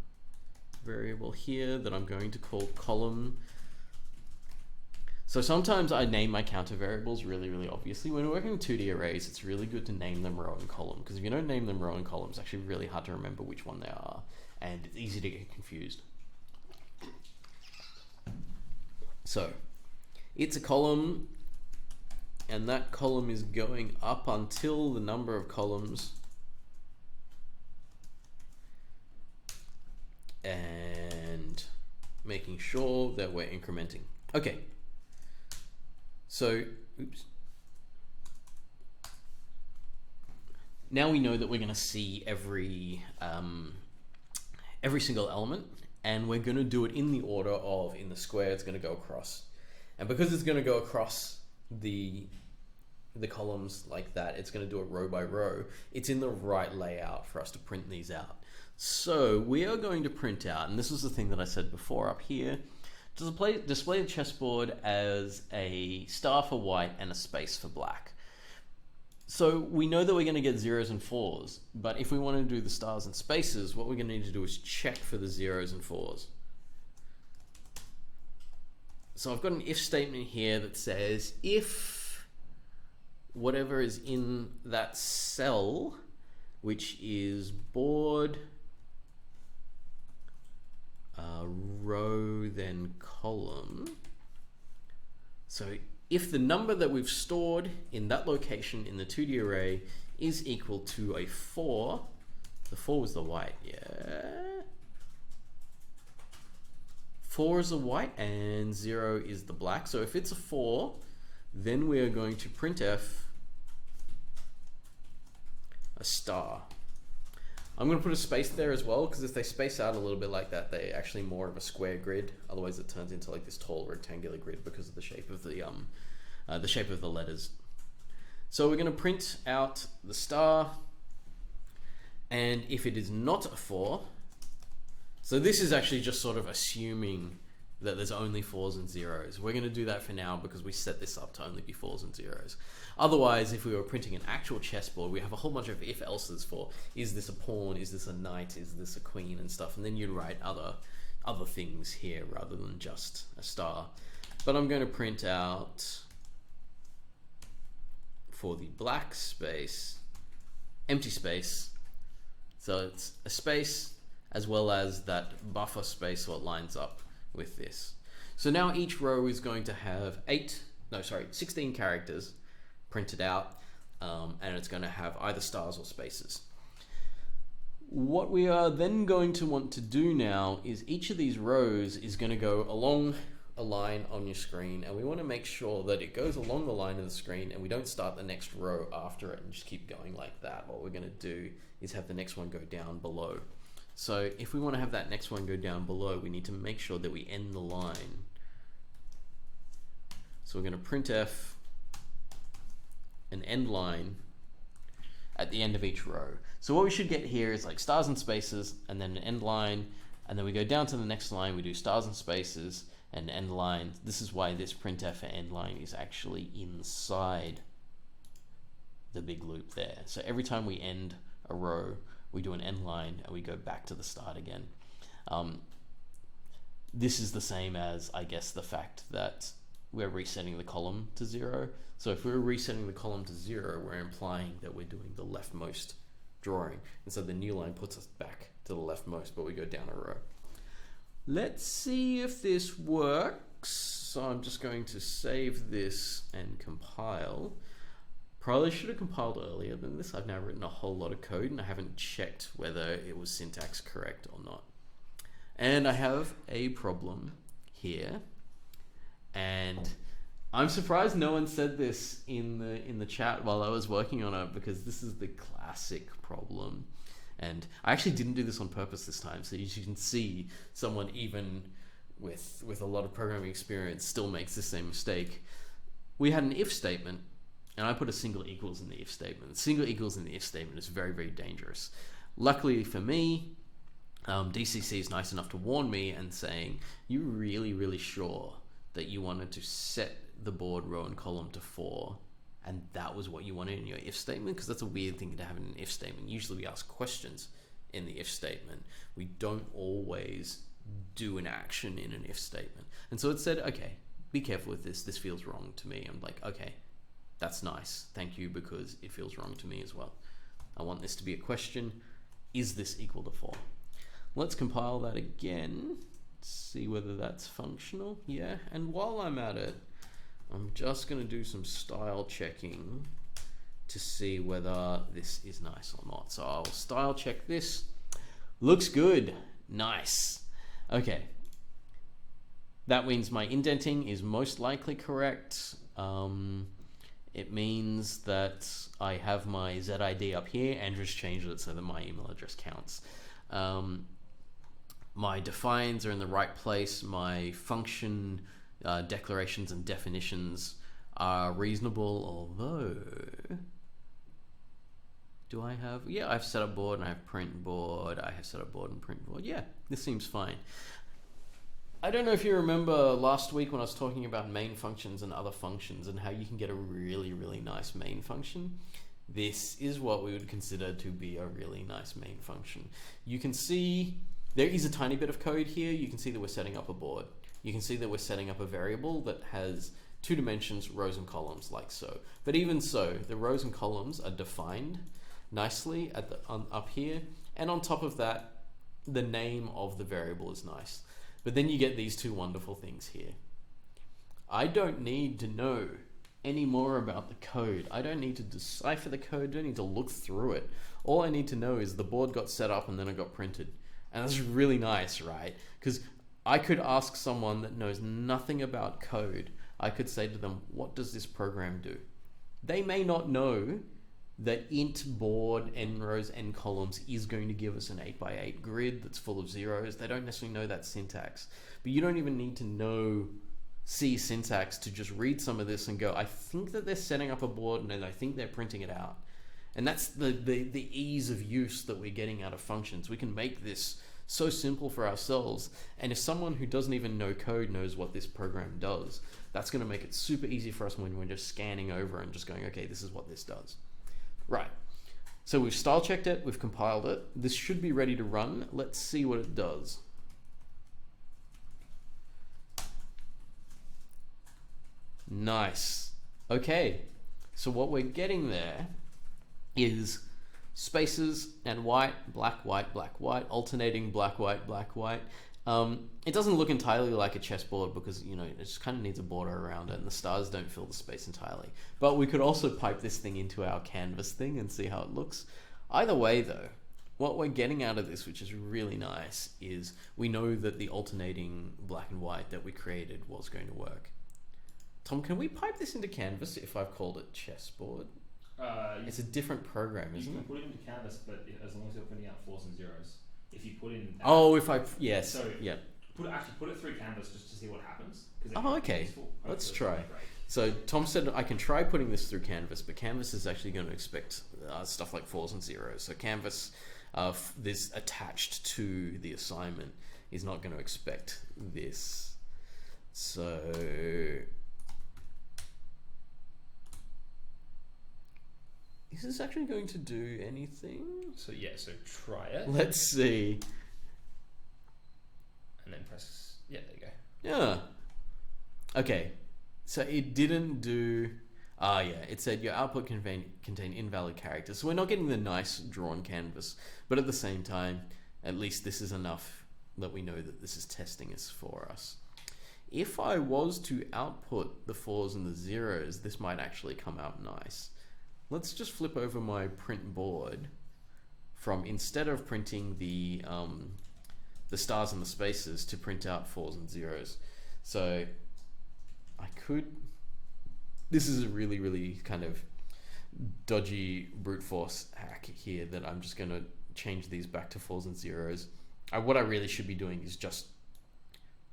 [SPEAKER 1] variable here that I'm going to call column. So sometimes I name my counter variables really obviously. When we're working with 2D arrays, it's really good to name them row and column, because if you don't name them row and column, it's actually really hard to remember which one they are, and it's easy to get confused. So it's a column, and that column is going up until the number of columns and making sure that we're incrementing. Okay. So, oops. Now we know that we're going to see every single element, and we're going to do it in the order of, in the square it's going to go across. And because it's going to go across the columns like that, it's going to do it row by row. It's in the right layout for us to print these out. So we are going to print out, and this was the thing that I said before up here, display the chessboard as a star for white and a space for black. So we know that we're going to get 0s and 4s, but if we want to do the stars and spaces, what we're going to need to do is check for the 0s and 4s. So I've got an if statement here that says if whatever is in that cell, which is board, row, then column. So if the number that we've stored in that location in the 2D array is equal to a 4, the 4 was the white, yeah. 4 is the white and 0 is the black. So if it's a 4, then we are going to printf a star. I'm going to put a space there as well, because if they space out a little bit like that, they're actually more of a square grid. Otherwise, it turns into like this tall rectangular grid because of the shape of the letters. So we're going to print out the star, and if it is not a 4, so this is actually just sort of assuming that there's only 4s and 0s. We're going to do that for now because we set this up to only be 4s and 0s. Otherwise, if we were printing an actual chessboard, we have a whole bunch of if-elses for, is this a pawn, is this a knight, is this a queen and stuff, and then you'd write other things here rather than just a star. But I'm going to print out for the black space, empty space. So it's a space as well as that buffer space so it lines up with this. So now each row is going to have 16 characters printed out, and it's going to have either stars or spaces. What we are then going to want to do now is each of these rows is going to go along a line on your screen, and we want to make sure that it goes along the line of the screen and we don't start the next row after it and just keep going like that. What we're going to do is have the next one go down below. So if we want to have that next one go down below, we need to make sure that we end the line. So we're going to printf an end line at the end of each row. So what we should get here is like stars and spaces and then an end line, and then we go down to the next line, we do stars and spaces and end line. This is why this printf end line is actually inside the big loop there. So every time we end a row, we do an end line and we go back to the start again. This is the same as, I guess, the fact that we're resetting the column to 0. So if we're resetting the column to 0, we're implying that we're doing the leftmost drawing. And so the new line puts us back to the leftmost, but we go down a row. Let's see if this works. So I'm just going to save this and compile. Probably should have compiled earlier than this. I've now written a whole lot of code and I haven't checked whether it was syntax correct or not. And I have a problem here. And I'm surprised no one said this in the chat while I was working on it, because this is the classic problem. And I actually didn't do this on purpose this time, so you can see someone even with a lot of programming experience still makes the same mistake. We had an if statement, and I put a single equals in the if statement. The single equals in the if statement is very, very dangerous. Luckily for me, DCC is nice enough to warn me and saying, you really, really sure that you wanted to set the board row and column to 4 and that was what you wanted in your if statement, because that's a weird thing to have in an if statement. Usually we ask questions in the if statement. We don't always do an action in an if statement. And so it said, okay, be careful with this. This feels wrong to me. I'm like, okay, that's nice. Thank you, because it feels wrong to me as well. I want this to be a question. Is this equal to 4? Let's compile that again. See whether that's functional. Yeah, and while I'm at it, I'm just going to do some style checking to see whether this is nice or not. So I'll style check this. Looks good. Nice. Okay. That means my indenting is most likely correct. It means that I have my ZID up here. Andrew's changed it so that my email address counts. My defines are in the right place. My function declarations and definitions are reasonable, although do I have, yeah, I've set up board and I have print board. I have set up board and print board. Yeah, this seems fine. I don't know if you remember last week when I was talking about main functions and other functions and how you can get a really, really nice main function. This is what we would consider to be a really nice main function. You can see there is a tiny bit of code here. You can see that we're setting up a board. You can see that we're setting up a variable that has 2 dimensions, rows and columns, like so. But even so, the rows and columns are defined nicely at the, up here. And on top of that, the name of the variable is nice. But then you get these 2 wonderful things here. I don't need to know any more about the code. I don't need to decipher the code. I don't need to look through it. All I need to know is the board got set up and then it got printed. And that's really nice, right? Because I could ask someone that knows nothing about code. I could say to them, what does this program do? They may not know that int board n rows n columns is going to give us an 8x8 grid that's full of zeros. They don't necessarily know that syntax. But you don't even need to know C syntax to just read some of this and go, I think that they're setting up a board and I think they're printing it out. And that's the ease of use that we're getting out of functions. We can make this so simple for ourselves. And if someone who doesn't even know code knows what this program does, that's going to make it super easy for us when we're just scanning over and just going, okay, this is what this does. Right. So we've style checked it, we've compiled it. This should be ready to run. Let's see what it does. Nice. Okay. So what we're getting there is spaces and white, black, white, alternating black, white, black, white. It doesn't look entirely like a chessboard because, you know, it just kind of needs a border around it and the stars don't fill the space entirely. But we could also pipe this thing into our canvas thing and see how it looks. Either way though, what we're getting out of this, which is really nice, is we know that the alternating black and white that we created was going to work. Tom, can we pipe this into canvas if I've called it chessboard? It's a different program, isn't it?
[SPEAKER 2] You can put it into canvas, but as long as you're putting out 4s and 0s. If you put in...
[SPEAKER 1] yes, so yeah.
[SPEAKER 2] Put it through canvas just to see what happens.
[SPEAKER 1] Oh, okay. Let's try. So Tom said I can try putting this through canvas, but canvas is actually going to expect stuff like 4s and 0s. So canvas, this attached to the assignment, is not going to expect this. So... is this actually going to do anything?
[SPEAKER 2] So yeah, so try it.
[SPEAKER 1] Let's see.
[SPEAKER 2] And then press, yeah, there you go.
[SPEAKER 1] Yeah. Okay, so it didn't do, yeah, it said your output contain invalid characters. So we're not getting the nice drawn canvas, but at the same time, at least this is enough that we know that this is testing us for us. If I was to output the 4s and the 0s, this might actually come out nice. Let's just flip over my print board from, instead of printing the stars and the spaces, to print out 4s and 0s. So I could, this is a really, really kind of dodgy brute force hack here that I'm just going to change these back to 4s and 0s. What I really should be doing is just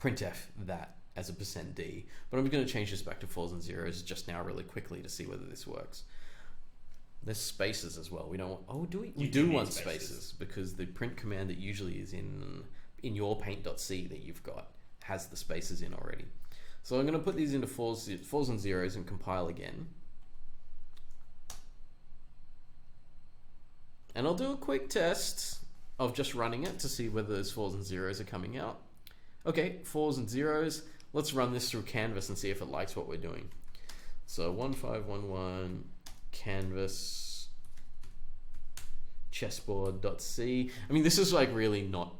[SPEAKER 1] printf that as a %d, but I'm going to change this back to 4s and 0s just now really quickly to see whether this works. There's spaces as well. We don't want, oh, do we? We do want spaces because the print command that usually is in your paint.c that you've got has the spaces in already. So I'm going to put these into 4s and 0s and compile again. And I'll do a quick test of just running it to see whether those 4s and 0s are coming out. Okay, 4s and 0s. Let's run this through Canvas and see if it likes what we're doing. So 1511 Canvas chessboard.c. I mean, this is like really not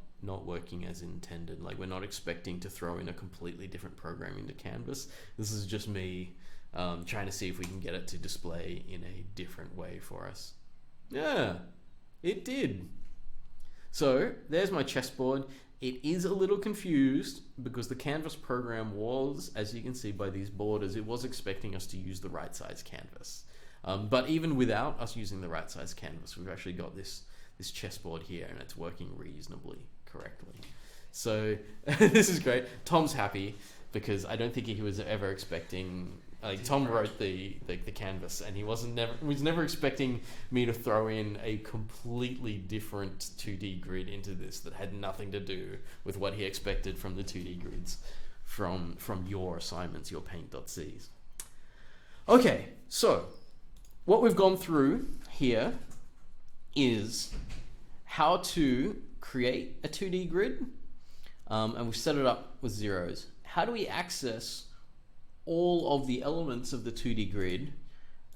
[SPEAKER 1] working as intended. Like, we're not expecting to throw in a completely different program into Canvas. This is just me trying to see if we can get it to display in a different way for us. Yeah, it did. So there's my chessboard. It is a little confused because the Canvas program was, as you can see by these borders, it was expecting us to use the right size canvas. But even without us using the right size canvas, we've actually got this chessboard here, and it's working reasonably correctly. So this is great. Tom's happy because I don't think he was ever expecting. Like, Tom wrote the canvas, and he was never expecting me to throw in a completely different 2D grid into this that had nothing to do with what he expected from the 2D grids from your assignments, your paint.cs. Okay, so what we've gone through here is how to create a 2D grid, and we've set it up with zeros. How do we access all of the elements of the 2D grid,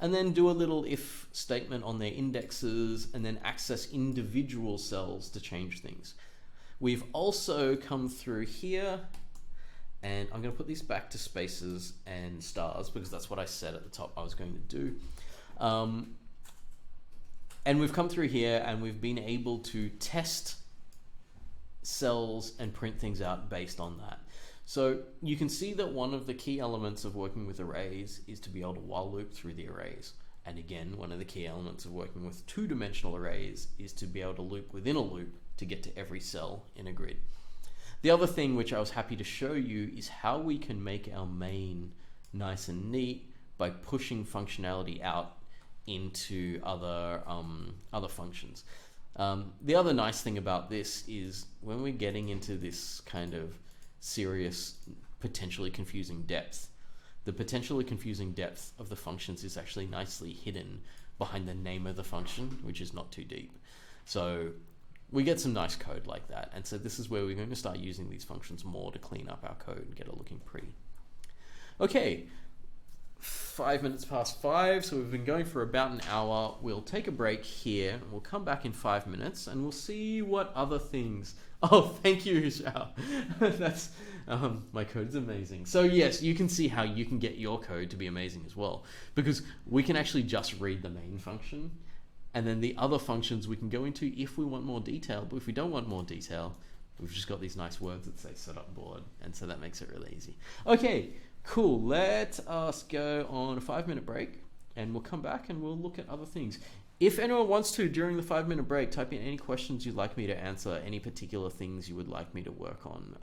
[SPEAKER 1] and then do a little if statement on their indexes, and then access individual cells to change things. We've also come through here, and I'm going to put these back to spaces and stars because that's what I said at the top I was going to do. And we've come through here, and we've been able to test cells and print things out based on that. So you can see that one of the key elements of working with arrays is to be able to while loop through the arrays. And again, one of the key elements of working with two-dimensional arrays is to be able to loop within a loop to get to every cell in a grid. The other thing which I was happy to show you is how we can make our main nice and neat by pushing functionality out into other functions. The other nice thing about this is when we're getting into this kind of serious, potentially confusing depth, the potentially confusing depth of the functions is actually nicely hidden behind the name of the function, which is not too deep. So we get some nice code like that. And so this is where we're going to start using these functions more to clean up our code and get it looking pretty. Okay, 5 minutes past 5, so we've been going for about an hour. We'll take a break here, and we'll come back in 5 minutes, and we'll see what other things. Oh, thank you, Shao. That's my code is amazing. So yes, you can see how you can get your code to be amazing as well, because we can actually just read the main function, and then the other functions we can go into if we want more detail. But if we don't want more detail, we've just got these nice words that say set up board, and so that makes it really easy. Okay. Cool, let us go on a 5-minute break, and we'll come back and we'll look at other things. If anyone wants to, during the 5-minute break, type in any questions you'd like me to answer, any particular things you would like me to work on.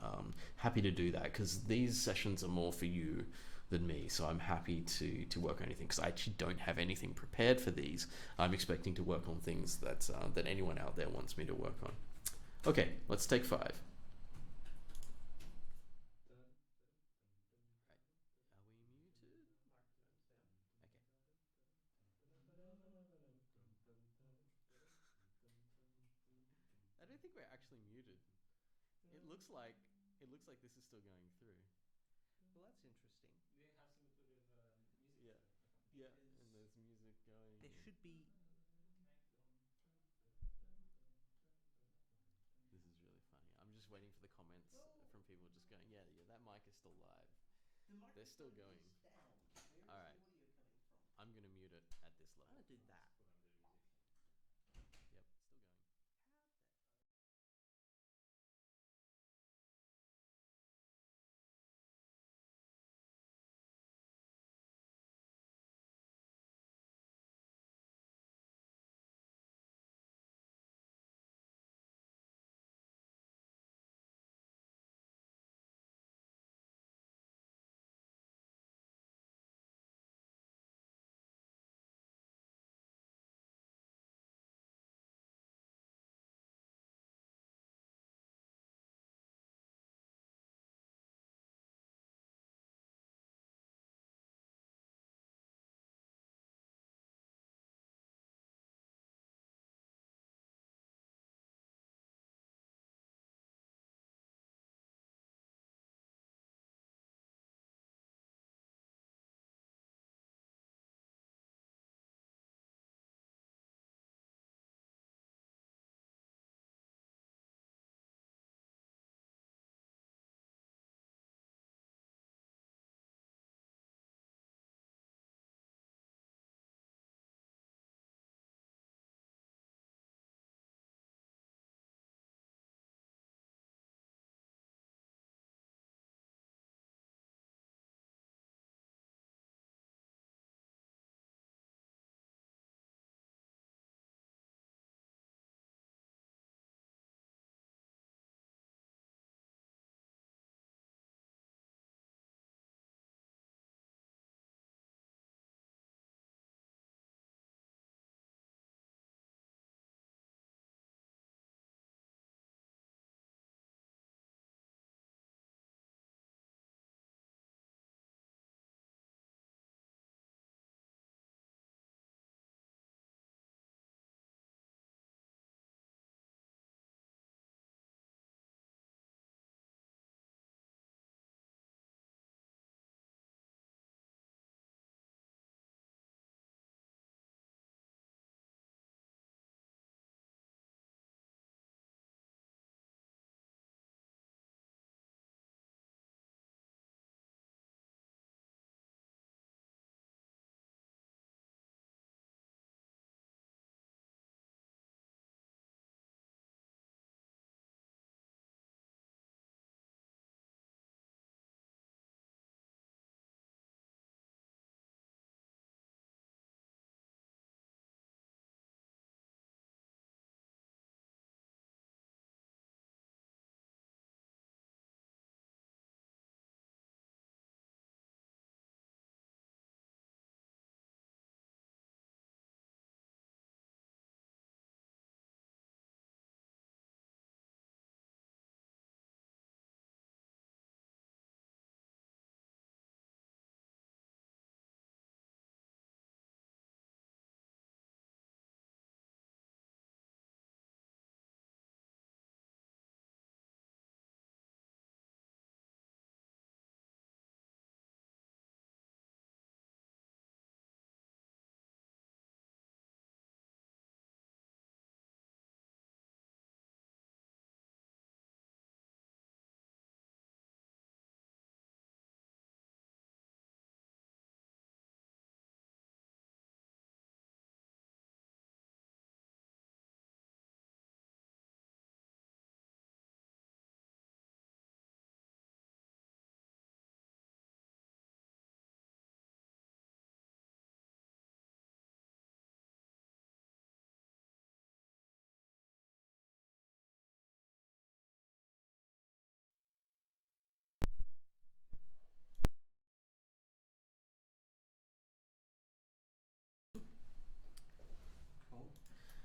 [SPEAKER 1] Happy to do that, because these sessions are more for you than me, so I'm happy to work on anything, because I actually don't have anything prepared for these. I'm expecting to work on things that anyone out there wants me to work on. Okay, let's take 5. I don't think we're actually muted. It looks like this is still going through.
[SPEAKER 3] Well, that's interesting.
[SPEAKER 2] You have some bit of music.
[SPEAKER 1] Yeah, yeah, and there's music going.
[SPEAKER 3] There should be.
[SPEAKER 1] This is really funny. I'm just waiting for the comments from people just going, yeah, that mic is still live. They're still going.
[SPEAKER 3] Down. Where is
[SPEAKER 1] All right.
[SPEAKER 3] the audio coming from?
[SPEAKER 1] I'm gonna mute it at this level.
[SPEAKER 3] I'm gonna do that.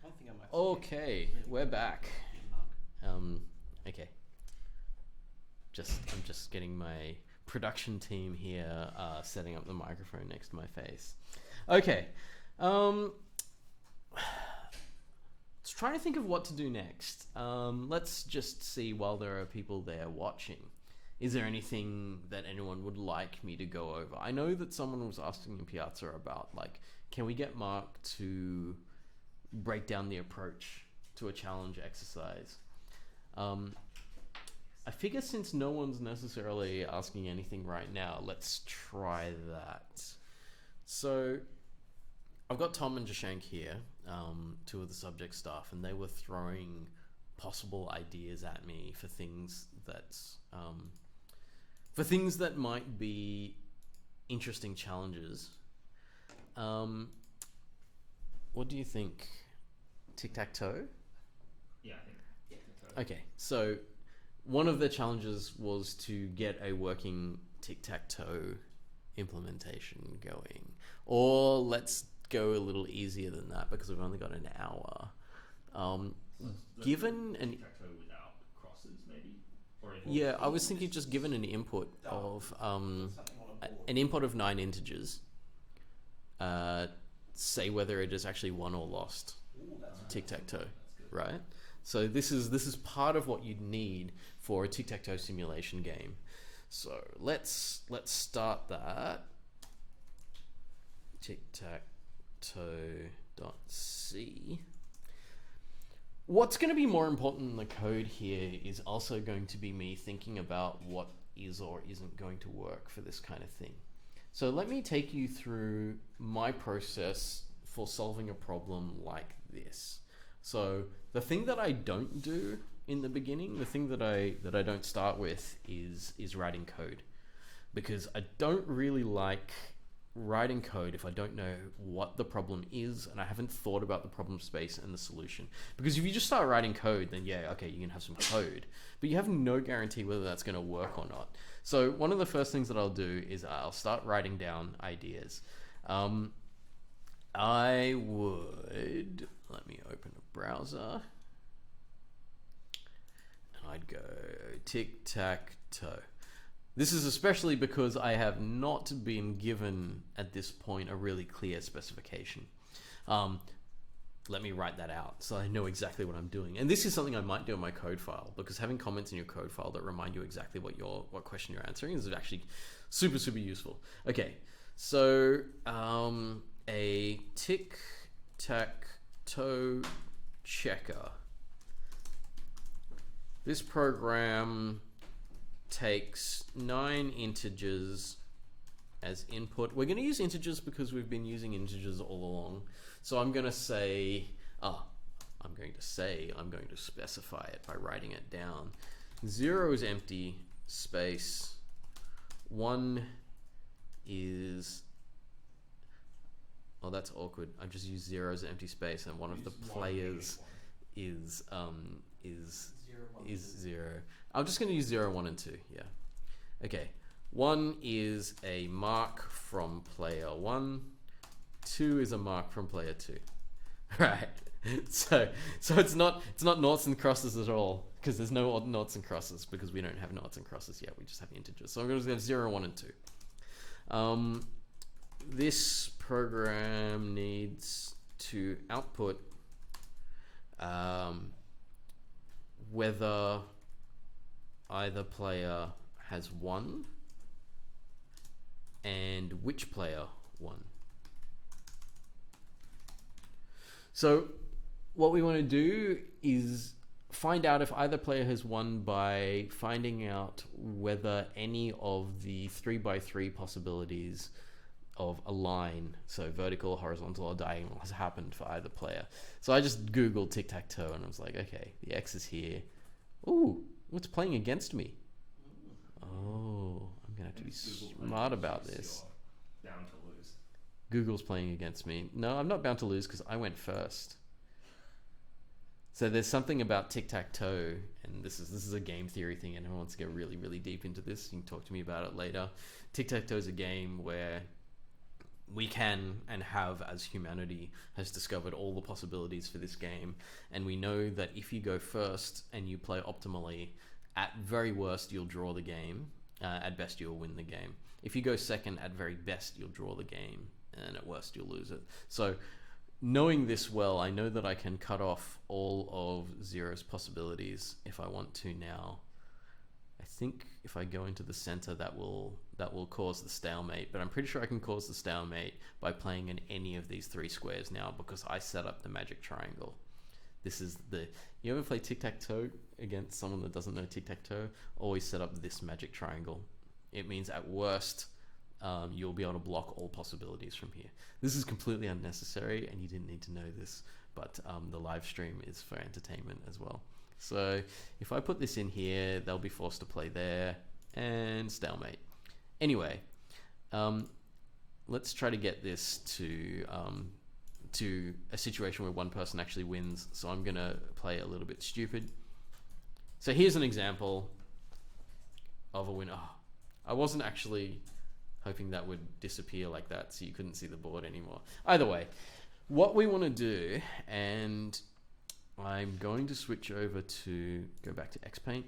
[SPEAKER 3] I think I might.
[SPEAKER 1] Okay, we're back. Okay. I'm just getting my production team here, setting up the microphone next to my face. Okay. Let's try to think of what to do next. Let's just see while there are people there watching. Is there anything that anyone would like me to go over? I know that someone was asking in Piazza about, like, can we get Mark to break down the approach to a challenge exercise? I figure since no one's necessarily asking anything right now, let's try that. So I've got Tom and Jashank here, two of the subject staff, and they were throwing possible ideas at me for things that might be interesting challenges. What do you think? Tic-tac-toe?
[SPEAKER 2] Yeah, I think.
[SPEAKER 1] Okay, so one of the challenges was to get a working tic-tac-toe implementation going. Or let's go a little easier than that because we've only got an hour. Given an
[SPEAKER 2] Tic-tac-toe without crosses, maybe? Or
[SPEAKER 1] yeah, I was thinking just given an input of an input of 9 integers, say whether it is actually won or lost. Tic-tac-toe, right? So this is part of what you'd need for a tic-tac-toe simulation game. So let's start that. Tic-tac-toe.c. What's going to be more important in the code here is also going to be me thinking about what is or isn't going to work for this kind of thing. So let me take you through my process for solving a problem like this. So the thing that I don't do in the beginning, the thing that I don't start with is writing code, because I don't really like writing code if I don't know what the problem is and I haven't thought about the problem space and the solution. Because if you just start writing code, then yeah, okay, you can have some code, but you have no guarantee whether that's going to work or not. So one of the first things that I'll do is I'll start writing down ideas. I would, let me open a browser, and I'd go tic-tac-toe. This is especially because I have not been given at this point a really clear specification. Let me write that out so I know exactly what I'm doing. And this is something I might do in my code file, because having comments in your code file that remind you exactly what question you're answering is actually super, super useful. Okay, so a tic-tac-toe checker. This program takes 9 integers as input. We're going to use integers because we've been using integers all along. So I'm going to specify it by writing it down. 0 is empty, space. 1 is, oh, that's awkward. I've just used 0 as an empty space, and one of the players is 0. I'm just going to use 0, 1, and 2. Yeah. Okay. 1 is a mark from player 1. 2 is a mark from player 2. Right. So it's not noughts and crosses at all, because there's no noughts and crosses, because we don't have noughts and crosses yet. We just have integers. So I'm going to have 0, 1, and 2. This program needs to output whether either player has won and which player won. So what we want to do is find out if either player has won by finding out whether any of the 3x3 possibilities of a line, so vertical, horizontal, or diagonal, has happened for either player. So I just Googled tic-tac-toe and I was like, okay, the X is here. Ooh, what's playing against me? Oh, I'm gonna have to be smart about this.
[SPEAKER 2] Bound to lose.
[SPEAKER 1] Google's playing against me. No, I'm not bound to lose because I went first. So there's something about tic-tac-toe, and this is a game theory thing, and who wants to get really, really deep into this, you can talk to me about it later. Tic-tac-toe is a game where we can and have, as humanity has discovered all the possibilities for this game, and we know that if you go first and you play optimally, at very worst you'll draw the game, at best you'll win the game. If you go second, at very best you'll draw the game, and at worst you'll lose it. So knowing this well, I know that I can cut off all of Zero's possibilities if I want to now. I think if I go into the center, that will cause the stalemate, but I'm pretty sure I can cause the stalemate by playing in any of these three squares now, because I set up the magic triangle. This is you ever play tic-tac-toe against someone that doesn't know tic-tac-toe? Always set up this magic triangle. It means at worst, you'll be able to block all possibilities from here. This is completely unnecessary, and you didn't need to know this, but the live stream is for entertainment as well. So if I put this in here, they'll be forced to play there, and stalemate. Anyway, let's try to get this to a situation where one person actually wins. So I'm gonna play a little bit stupid. So here's an example of a winner. Oh, I wasn't actually hoping that would disappear like that so you couldn't see the board anymore. Either way, what we want to do, and I'm going to switch over to go back to Xpaint.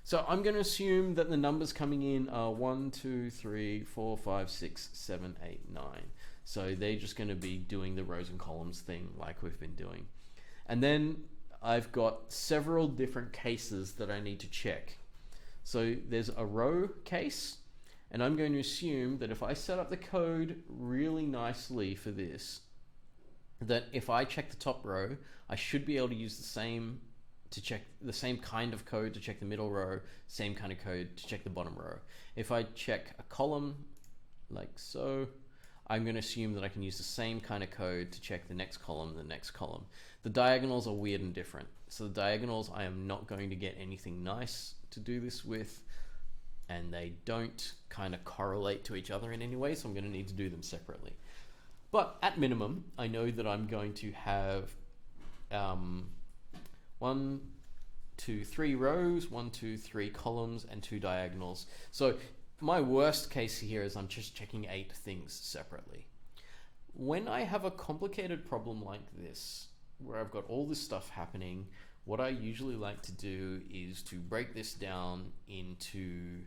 [SPEAKER 1] So I'm going to assume that the numbers coming in are 1, 2, 3, 4, 5, 6, 7, 8, 9. So they're just going to be doing the rows and columns thing like we've been doing. And then I've got several different cases that I need to check. So there's a row case, and I'm going to assume that if I set up the code really nicely for this, that if I check the top row, I should be able to use the same kind of code to check the middle row, same kind of code to check the bottom row. If I check a column like so, I'm going to assume that I can use the same kind of code to check the next column, the next column. The diagonals are weird and different. So the diagonals, I am not going to get anything nice to do this with, and they don't kind of correlate to each other in any way, so I'm going to need to do them separately. But at minimum, I know that I'm going to have 1, 2, 3 rows, 1, 2, 3 columns, and 2 diagonals. So my worst case here is I'm just checking 8 things separately. When I have a complicated problem like this, where I've got all this stuff happening, what I usually like to do is to break this down into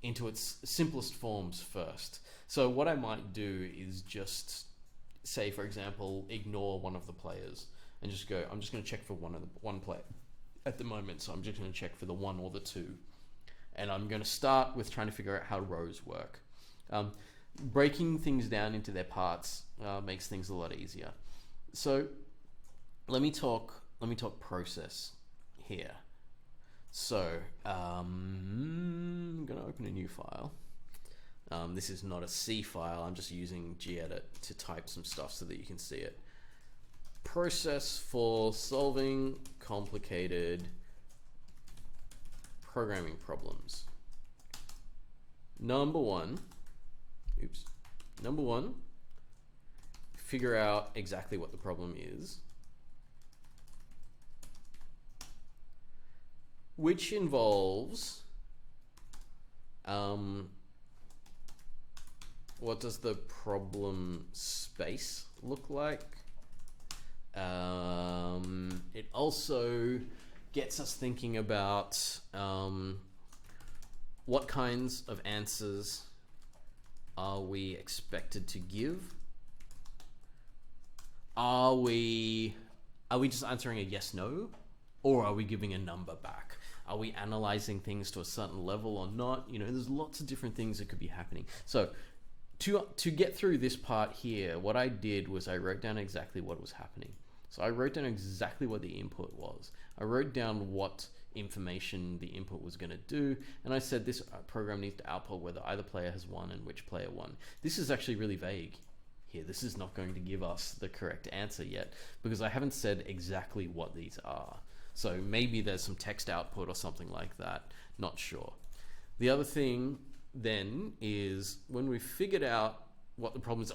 [SPEAKER 1] its simplest forms first. So what I might do is just say, for example, ignore one of the players and just go, I'm just going to check for one player at the moment. So I'm just going to check for the 1 or the 2. And I'm going to start with trying to figure out how rows work. Breaking things down into their parts makes things a lot easier. So let me talk process here. So I'm going to open a new file. This is not a C file. I'm just using gedit to type some stuff so that you can see it. Process for solving complicated programming problems. Number one, figure out exactly what the problem is, which involves what does the problem space look like? It also gets us thinking about what kinds of answers are we expected to give? Are we just answering a yes, no? Or are we giving a number back? Are we analyzing things to a certain level or not? You know, there's lots of different things that could be happening. So to get through this part here, what I did was I wrote down exactly what was happening. So I wrote down exactly what the input was. I wrote down what information the input was going to do, and I said this program needs to output whether either player has won and which player won. This is actually really vague here. This is not going to give us the correct answer yet because I haven't said exactly what these are. So maybe there's some text output or something like that, not sure. The other thing then is when we figured out what the problem is,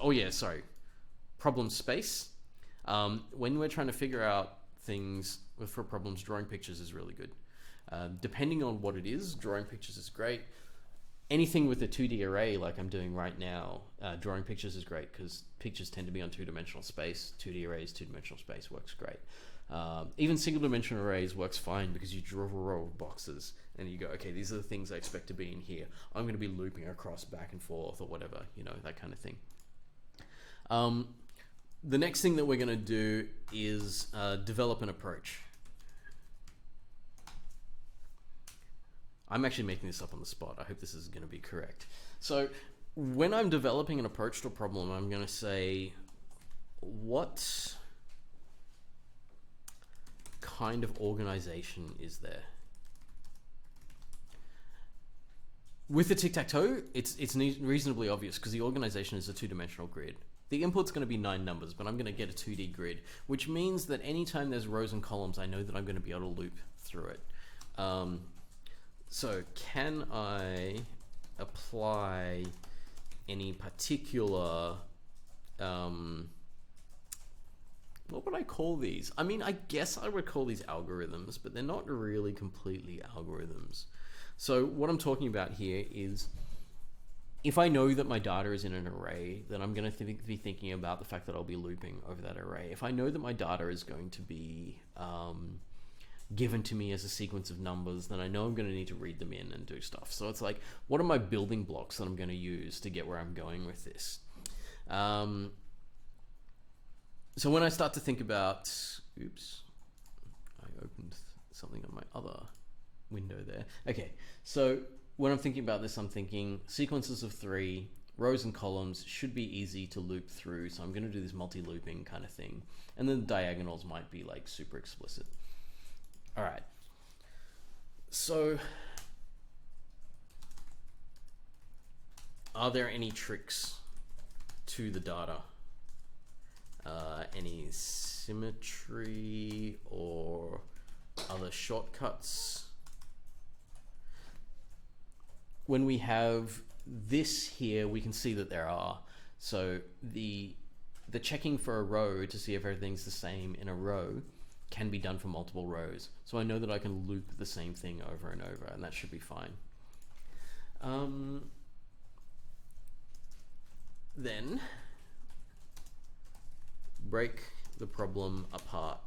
[SPEAKER 1] problem space. When we're trying to figure out things for problems, drawing pictures is really good. Depending on what it is, drawing pictures is great. Anything with a 2D array like I'm doing right now, drawing pictures is great because pictures tend to be on two-dimensional space. 2D arrays, two-dimensional space works great. Even single-dimensional arrays works fine because you draw a row of boxes and you go, okay, these are the things I expect to be in here. I'm going to be looping across back and forth or whatever, you know, that kind of thing. The next thing that we're going to do is develop an approach. I'm actually making this up on the spot. I hope this is going to be correct. So when I'm developing an approach to a problem, I'm going to say, what kind of organization is there? With the tic-tac-toe, it's reasonably obvious because the organization is a two-dimensional grid. The input's going to be 9 numbers, but I'm going to get a 2D grid, which means that anytime there's rows and columns, I know that I'm going to be able to loop through it. So can I apply any particular, what would I call these? I mean, I guess I would call these algorithms, but they're not really completely algorithms. So what I'm talking about here is, if I know that my data is in an array, then I'm going to be thinking about the fact that I'll be looping over that array. If I know that my data is going to be given to me as a sequence of numbers, then I know I'm going to need to read them in and do stuff. So it's like, what are my building blocks that I'm going to use to get where I'm going with this? So when I start to think about, oops, I opened something on my other window there. Okay, so when I'm thinking about this, I'm thinking sequences of 3, rows and columns should be easy to loop through. So I'm going to do this multi-looping kind of thing. And then the diagonals might be like super explicit. All right. So are there any tricks to the data? Any symmetry or other shortcuts? When we have this here, we can see that there are. So the checking for a row to see if everything's the same in a row can be done for multiple rows. So I know that I can loop the same thing over and over, and that should be fine. Then break the problem apart.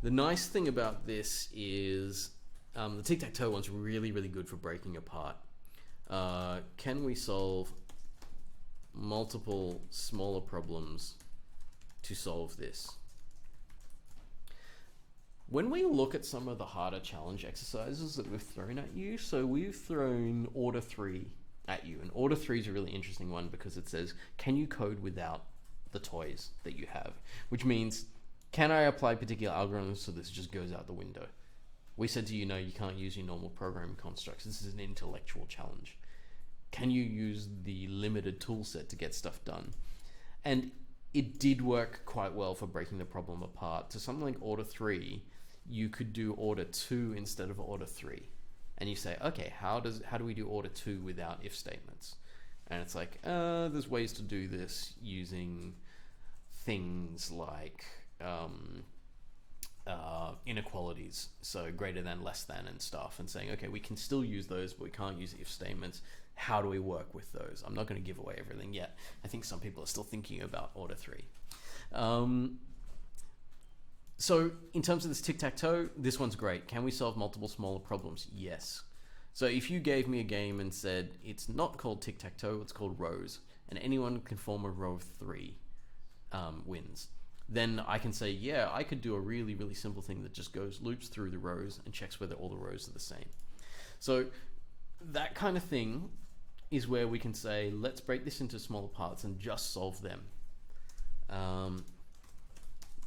[SPEAKER 1] The nice thing about this is the tic-tac-toe one's really, really good for breaking apart. Can we solve multiple smaller problems to solve this? When we look at some of the harder challenge exercises that we've thrown at you, so we've thrown order 3 at you, and order 3 is a really interesting one because it says, can you code without the toys that you have? Which means, can I apply particular algorithms so this just goes out the window? We said to you, no, you can't use your normal programming constructs. This is an intellectual challenge. Can you use the limited tool set to get stuff done? And it did work quite well for breaking the problem apart. So something like order 3, you could do order 2 instead of order 3. And you say, okay, how do we do order 2 without if statements? And it's like, there's ways to do this using things like inequalities, so greater than, less than, and stuff, and saying, okay, we can still use those, but we can't use if statements. How do we work with those? I'm not going to give away everything yet. I think some people are still thinking about order 3. So in terms of this tic-tac-toe, this one's great. Can we solve multiple smaller problems? Yes. So if you gave me a game and said, it's not called tic-tac-toe, it's called rows, and anyone can form a row of 3 wins, then I can say, yeah, I could do a really, really simple thing that just loops through the rows and checks whether all the rows are the same. So that kind of thing is where we can say, let's break this into smaller parts and just solve them.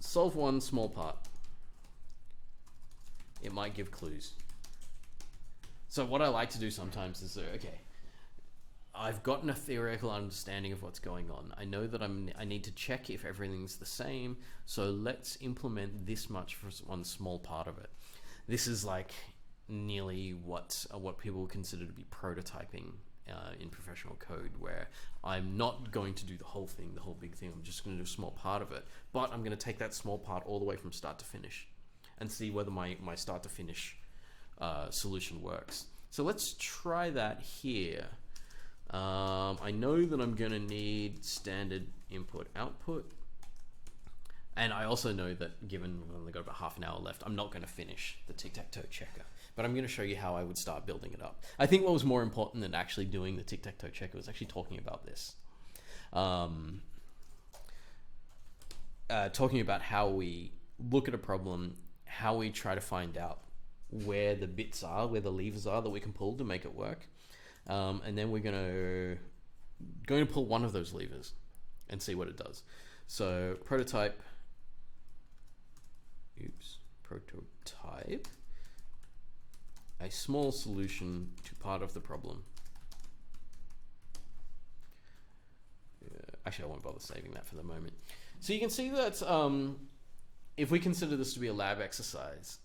[SPEAKER 1] Solve one small part. It might give clues. So what I like to do sometimes is, okay, I've gotten a theoretical understanding of what's going on. I know that I need to check if everything's the same, so let's implement this much for one small part of it. This is like nearly what people consider to be prototyping in professional code, where I'm not going to do the whole thing, the whole big thing. I'm just going to do a small part of it, but I'm going to take that small part all the way from start to finish and see whether my start to finish solution works. So let's try that here. I know that I'm going to need standard input output. And I also know that given we've only got about half an hour left, I'm not going to finish the tic-tac-toe checker. But I'm going to show you how I would start building it up. I think what was more important than actually doing the tic-tac-toe checker was actually talking about this. Talking about how we look at a problem, how we try to find out where the bits are, where the levers are that we can pull to make it work. And then we're going to pull one of those levers and see what it does. So prototype, a small solution to part of the problem. Actually, I won't bother saving that for the moment. So you can see that if we consider this to be a lab exercise,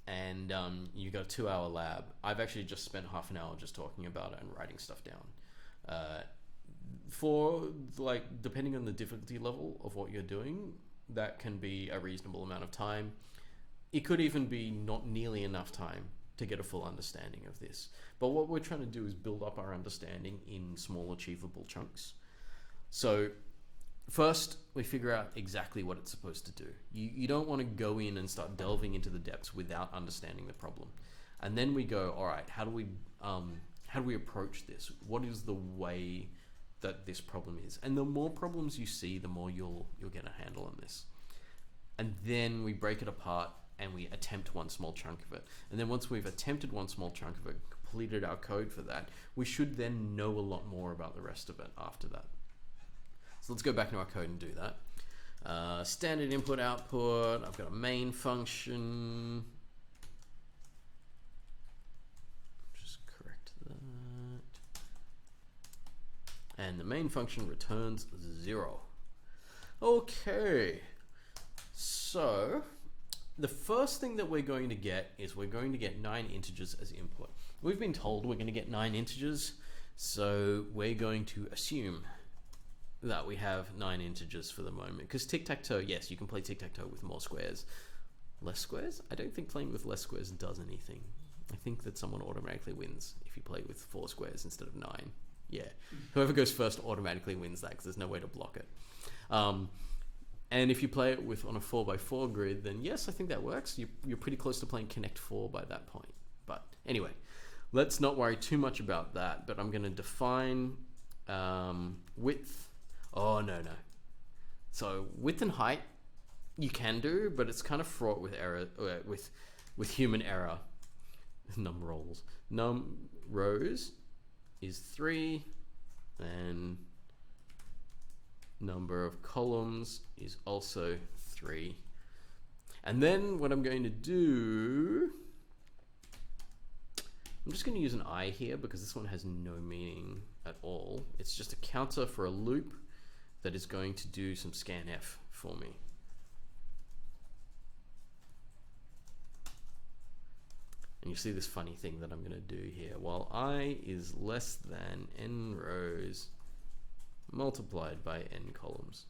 [SPEAKER 1] and you got a 2-hour lab, I've actually just spent half an hour just talking about it and writing stuff down. For like, depending on the difficulty level of what you're doing, that can be a reasonable amount of time. It could even be not nearly enough time to get a full understanding of this. But what we're trying to do is build up our understanding in small achievable chunks. So first, we figure out exactly what it's supposed to do. You don't want to go in and start delving into the depths without understanding the problem. And then we go, all right, how do we approach this? What is the way that this problem is? And the more problems you see, the more you'll get a handle on this. And then we break it apart and we attempt one small chunk of it. And then once we've attempted one small chunk of it, completed our code for that, we should then know a lot more about the rest of it after that. So let's go back into our code and do that. Standard input output, I've got a main function. Just correct that. And the main function returns 0. Okay, so the first thing that we're going to get is we're going to get 9 integers as input. We've been told we're going to get 9 integers, so we're going to assume that we have 9 integers for the moment. Because tic-tac-toe, yes, you can play tic-tac-toe with more squares. Less squares? I don't think playing with less squares does anything. I think that someone automatically wins if you play with 4 squares instead of 9. Yeah, whoever goes first automatically wins that because there's no way to block it. And if you play it with on a 4x4 grid, then yes, I think that works. You're pretty close to playing Connect 4 by that point. But anyway, let's not worry too much about that. But I'm going to define width. Oh, no. So width and height you can do, but it's kind of fraught with error, with human error. Num rows is 3, and number of columns is also 3. And then what I'm going to do, I'm just going to use an I here because this one has no meaning at all. It's just a counter for a loop that is going to do some scanf for me. And you see this funny thing that I'm going to do here. While I is less than n rows multiplied by n columns.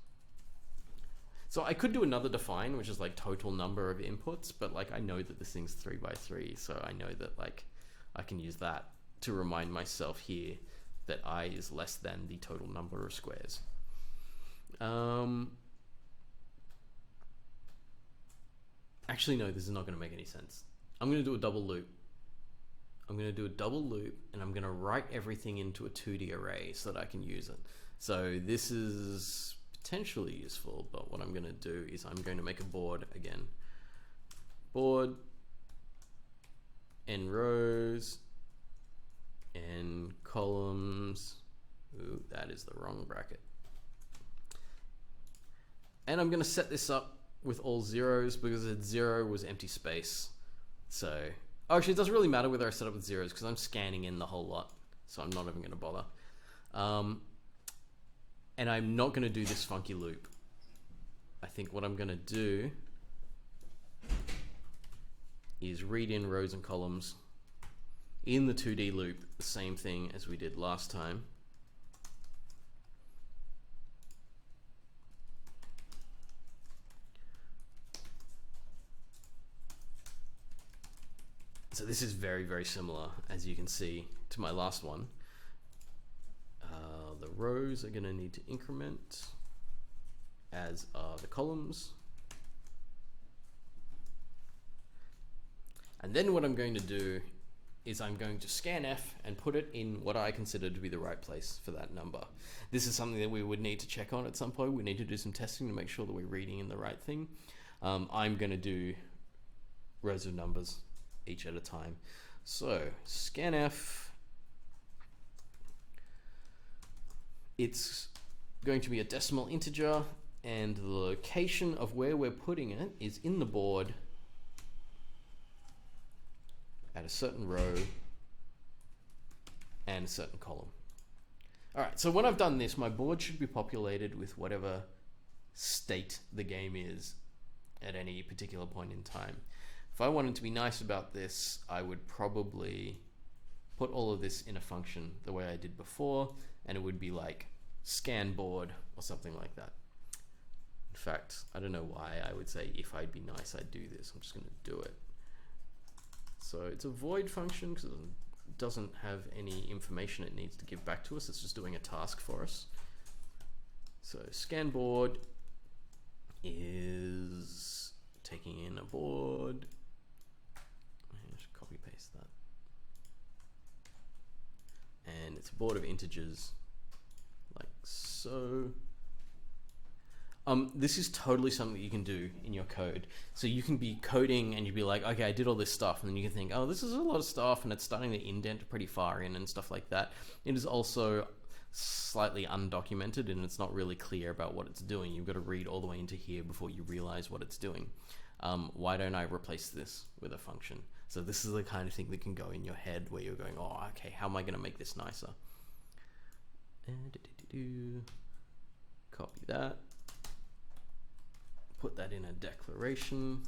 [SPEAKER 1] So I could do another define, which is like total number of inputs, but like I know that this thing's 3x3, so I know that like I can use that to remind myself here that I is less than the total number of squares. Actually, no, this is not going to make any sense. I'm going to do a double loop. I'm going to do a double loop, and I'm going to write everything into a 2D array so that I can use it. So this is potentially useful, but what I'm going to do is I'm going to make a board again. Board, n rows, n columns. Ooh, that is the wrong bracket. And I'm going to set this up with all zeros because at 0 was empty space. So, actually it doesn't really matter whether I set up with zeros because I'm scanning in the whole lot. So I'm not even going to bother. And I'm not going to do this funky loop. I think what I'm going to do is read in rows and columns in the 2D loop the same thing as we did last time. So this is very, very similar, as you can see, to my last one. The rows are going to need to increment, as are the columns. And then what I'm going to do is I'm going to scanf and put it in what I consider to be the right place for that number. This is something that we would need to check on at some point. We need to do some testing to make sure that we're reading in the right thing. I'm going to do rows of numbers each at a time. So scanf, it's going to be a decimal integer, and the location of where we're putting it is in the board at a certain row and a certain column. All right, so when I've done this, my board should be populated with whatever state the game is at any particular point in time. If I wanted to be nice about this, I would probably put all of this in a function the way I did before, and it would be like scan board or something like that. In fact, I don't know why I would say if I'd be nice, I'd do this. I'm just going to do it. So it's a void function because it doesn't have any information it needs to give back to us. It's just doing a task for us. So scan board is taking in a board. Just copy paste that. And it's a board of integers like so. This is totally something that you can do in your code. So you can be coding and you'd be like, okay, I did all this stuff. And then you can think, oh, this is a lot of stuff and it's starting to indent pretty far in and stuff like that. It is also slightly undocumented and it's not really clear about what it's doing. You've got to read all the way into here before you realize what it's doing. Why don't I replace this with a function? So this is the kind of thing that can go in your head where you're going, oh, okay, how am I going to make this nicer? Copy that. Put that in a declaration.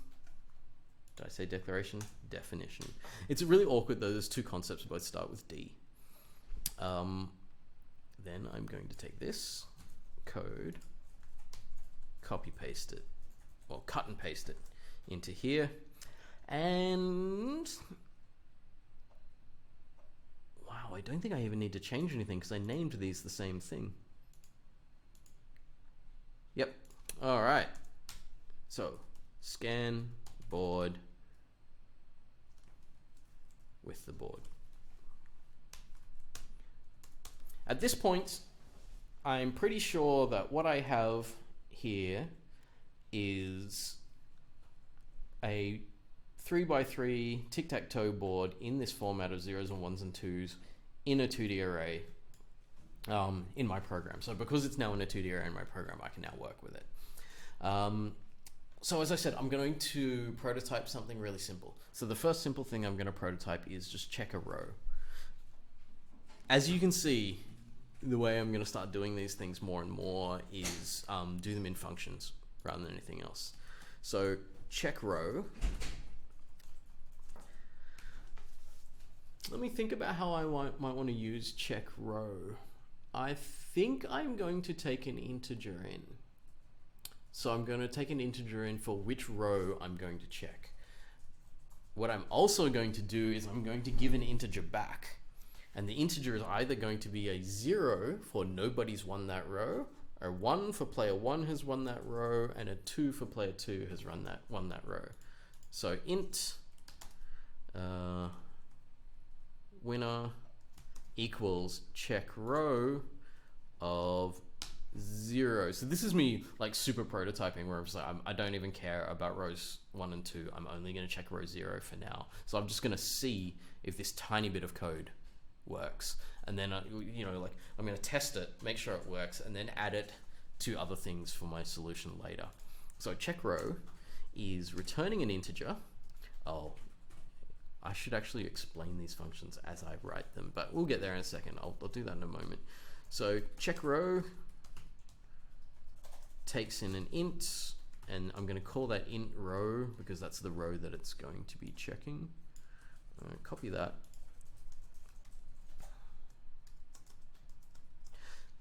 [SPEAKER 1] Did I say declaration? Definition. It's really awkward though. There's two concepts both start with D. Then I'm going to take this code, copy paste it, well, cut and paste it into here, and wow, I don't think I even need to change anything because I named these the same thing. Yep. All right. So scan board with the board. At this point, I'm pretty sure that what I have here is a 3x3 tic-tac-toe board in this format of zeros and ones and twos in a 2D array in my program. So because it's now in a 2D array in my program, I can now work with it. So as I said, I'm going to prototype something really simple. So the first simple thing I'm going to prototype is just check a row. As you can see, the way I'm going to start doing these things more and more is do them in functions rather than anything else. So check row. Let me think about how I might want to use check row. I think I'm going to take an integer in. So I'm going to take an integer in for which row I'm going to check. What I'm also going to do is I'm going to give an integer back. And the integer is either going to be a 0 for nobody's won that row, a 1 for player 1 has won that row, and a 2 for player 2 has won that row. So int winner equals check row of 0. So this is me like super prototyping where I'm just like, I don't even care about rows 1 and 2. I'm only going to check row 0 for now. So I'm just going to see if this tiny bit of code works, and then you know, like I'm going to test it, make sure it works, and then add it to other things for my solution later. So check row is returning an integer. Oh, I should actually explain these functions as I write them, but we'll get there in a second. I'll do that in a moment. So check row takes in an int, and I'm going to call that int row because that's the row that it's going to be checking. Copy that,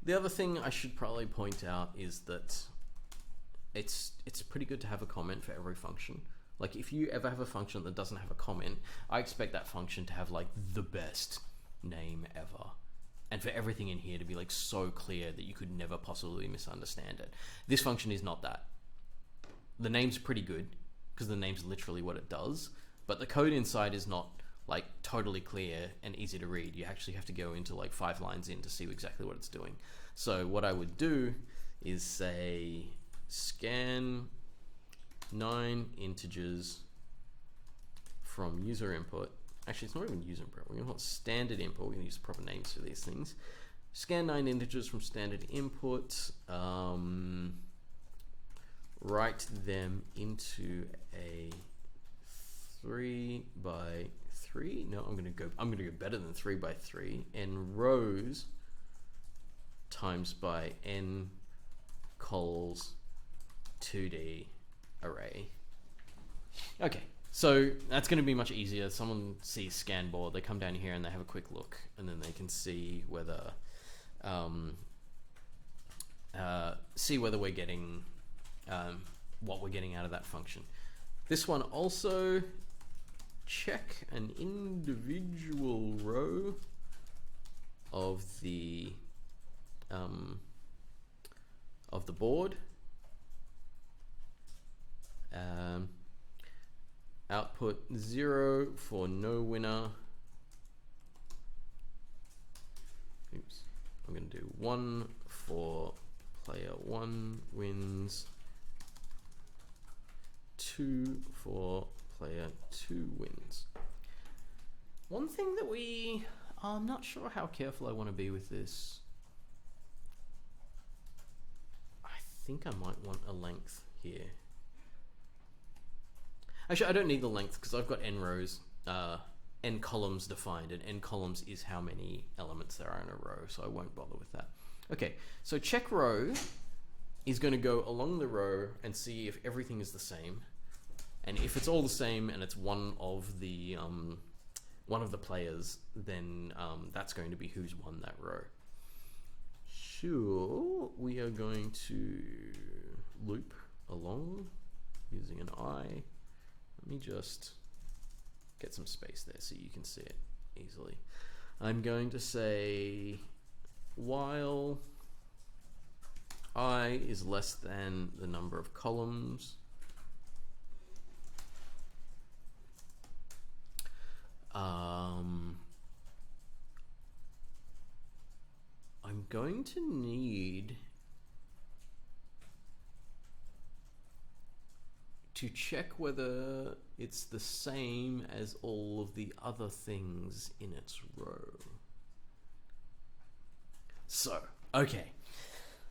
[SPEAKER 1] The other thing I should probably point out is that it's pretty good to have a comment for every function. Like if you ever have a function that doesn't have a comment, I expect that function to have like the best name ever. And for everything in here to be like so clear that you could never possibly misunderstand it. This function is not that. The name's pretty good because the name's literally what it does, but the code inside is not like totally clear and easy to read. You actually have to go into like 5 lines in to see exactly what it's doing. So what I would do is say scan 9 integers from user input. Actually, it's not even user input. We're going to want standard input. We're going to use proper names for these things. Scan 9 integers from standard input. Write them into a 3 by 3. No, I'm going to go better than 3 by 3. N rows times by n cols 2D array. Okay, so that's going to be much easier. Someone sees Scanboard, they come down here and they have a quick look, and then they can see whether we're getting what we're getting out of that function. This one also, check an individual row of the board. Output 0 for no winner. Oops. I'm going to do 1 for player 1 wins. 2 for player 2 wins. One thing that I'm not sure how careful I want to be with this. I think I might want a length here. Actually, I don't need the length because I've got n rows, n columns defined, and n columns is how many elements there are in a row, so I won't bother with that. Okay, so check row is going to go along the row and see if everything is the same, and if it's all the same and it's one of the players, then that's going to be who's won that row. Sure, we are going to loop along using an I. Let me just get some space there so you can see it easily. I'm going to say while I is less than the number of columns, I'm going to need to check whether it's the same as all of the other things in its row. So, okay,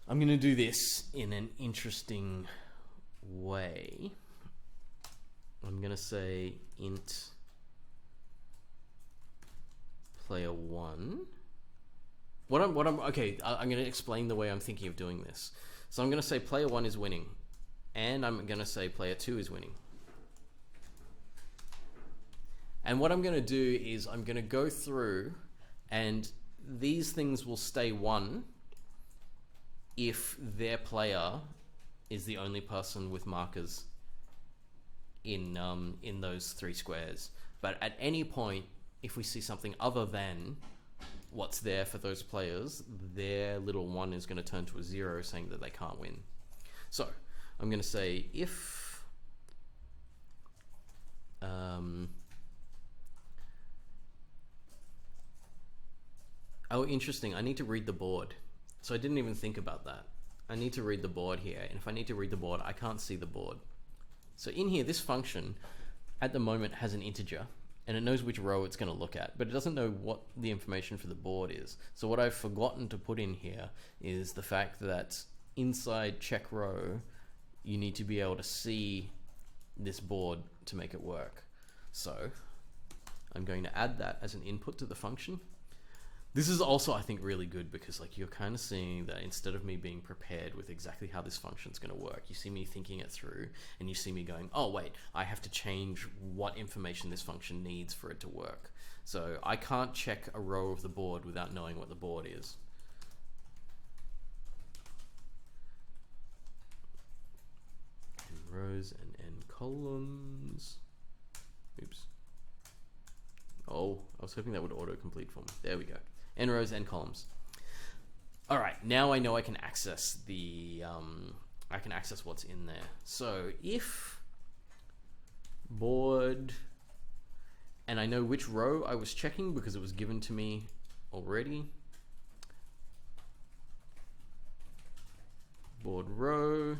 [SPEAKER 1] I'm going to do this in an interesting way. I'm going to say int player 1. I'm going to explain the way I'm thinking of doing this. So I'm going to say player 1 is winning. And I'm going to say player 2 is winning. And what I'm going to do is I'm going to go through, and these things will stay 1 if their player is the only person with markers in those 3 squares. But at any point, if we see something other than what's there for those players, their little 1 is going to turn to a 0, saying that they can't win. So I'm going to say if oh, interesting, I need to read the board. So I didn't even think about that. I need to read the board here, and if I need to read the board, I can't see the board. So in here, this function at the moment has an integer, and it knows which row it's going to look at, but it doesn't know what the information for the board is. So what I've forgotten to put in here is the fact that inside check row, you need to be able to see this board to make it work. So I'm going to add that as an input to the function. This is also, I think, really good because like you're kind of seeing that instead of me being prepared with exactly how this function is going to work, you see me thinking it through, and you see me going, oh wait, I have to change what information this function needs for it to work. So I can't check a row of the board without knowing what the board is. rows and n columns. Oops. Oh, I was hoping that would autocomplete for me. There we go. N rows, n columns. All right, now I know I can access the I can access what's in there. So if board, and I know which row I was checking because it was given to me already. Board row,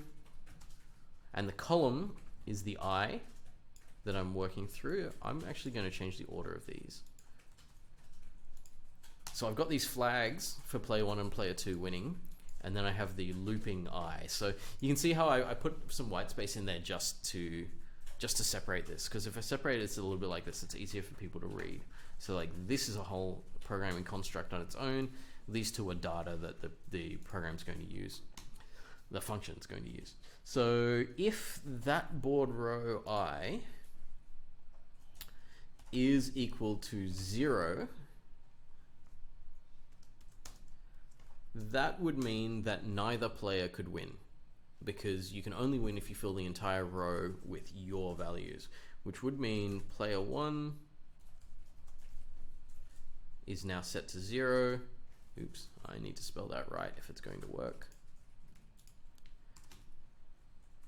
[SPEAKER 1] and the column is the I that I'm working through. I'm actually going to change the order of these. So I've got these flags for player 1 and player 2 winning, and then I have the looping I. So you can see how I put some white space in there just to separate this, because if I separate it a little bit like this, it's easier for people to read. So like this is a whole programming construct on its own. These two are data that the program's going to use, the function's going to use. So if that board row I is equal to 0, that would mean that neither player could win, because you can only win if you fill the entire row with your values, which would mean player 1 is now set to 0. Oops, I need to spell that right if it's going to work.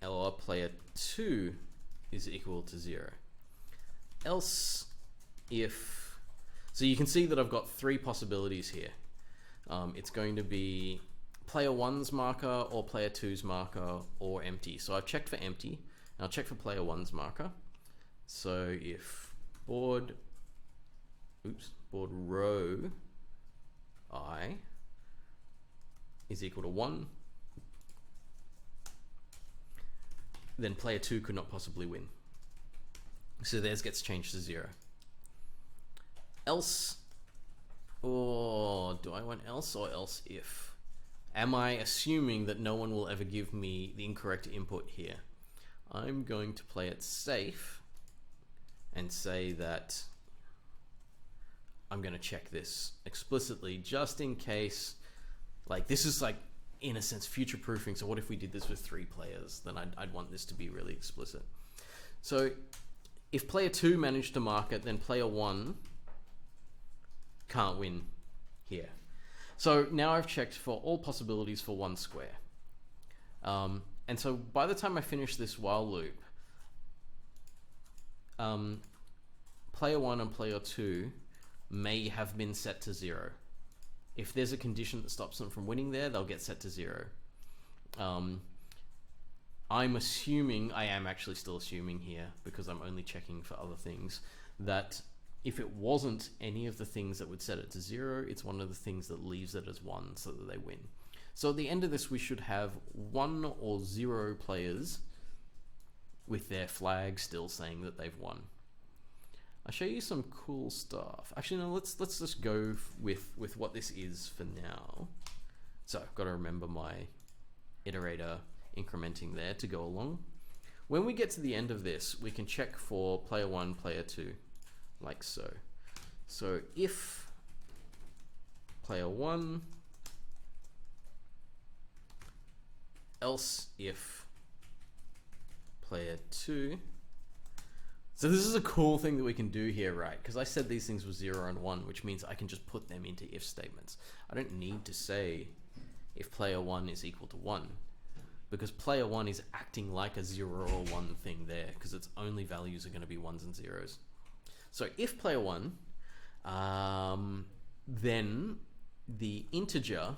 [SPEAKER 1] Or player 2 is equal to 0. Else if, so you can see that I've got 3 possibilities here. It's going to be player 1's marker or player 2's marker or empty. So I've checked for empty, and I'll check for player 1's marker. So if board row I is equal to 1, then player 2 could not possibly win. So theirs gets changed to 0. Else, or do I want else or else if? Am I assuming that no one will ever give me the incorrect input here? I'm going to play it safe and say that I'm going to check this explicitly just in case. Like this is like, in a sense, future proofing. So what if we did this with 3 players? Then I'd want this to be really explicit. So if player 2 managed to mark it, then player 1 can't win here. So now I've checked for all possibilities for 1 square. And so by the time I finish this while loop, player 1 and player 2 may have been set to 0. If there's a condition that stops them from winning there, they'll get set to 0. I'm assuming, I am actually still assuming here, because I'm only checking for other things, that if it wasn't any of the things that would set it to 0, it's one of the things that leaves it as 1 so that they win. So at the end of this, we should have 1 or 0 players with their flag still saying that they've won. I'll show you some cool stuff. Actually, no, let's just go with what this is for now. So I've got to remember my iterator incrementing there to go along. When we get to the end of this, we can check for player 1, player 2, like so. So if player 1, else if player 2. So this is a cool thing that we can do here, right? Because I said these things were 0 and 1, which means I can just put them into if statements. I don't need to say if player 1 is equal to 1, because player 1 is acting like a 0 or 1 thing there, because its only values are going to be 1s and 0s. So if player 1, then the integer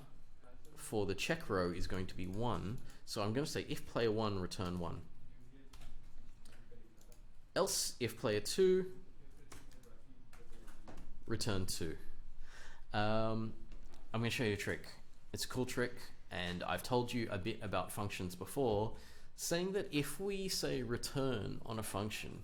[SPEAKER 1] for the check row is going to be 1. So I'm going to say if player 1, return 1. Else if player 2, return 2. I'm going to show you a trick. It's a cool trick, and I've told you a bit about functions before, saying that if we say return on a function,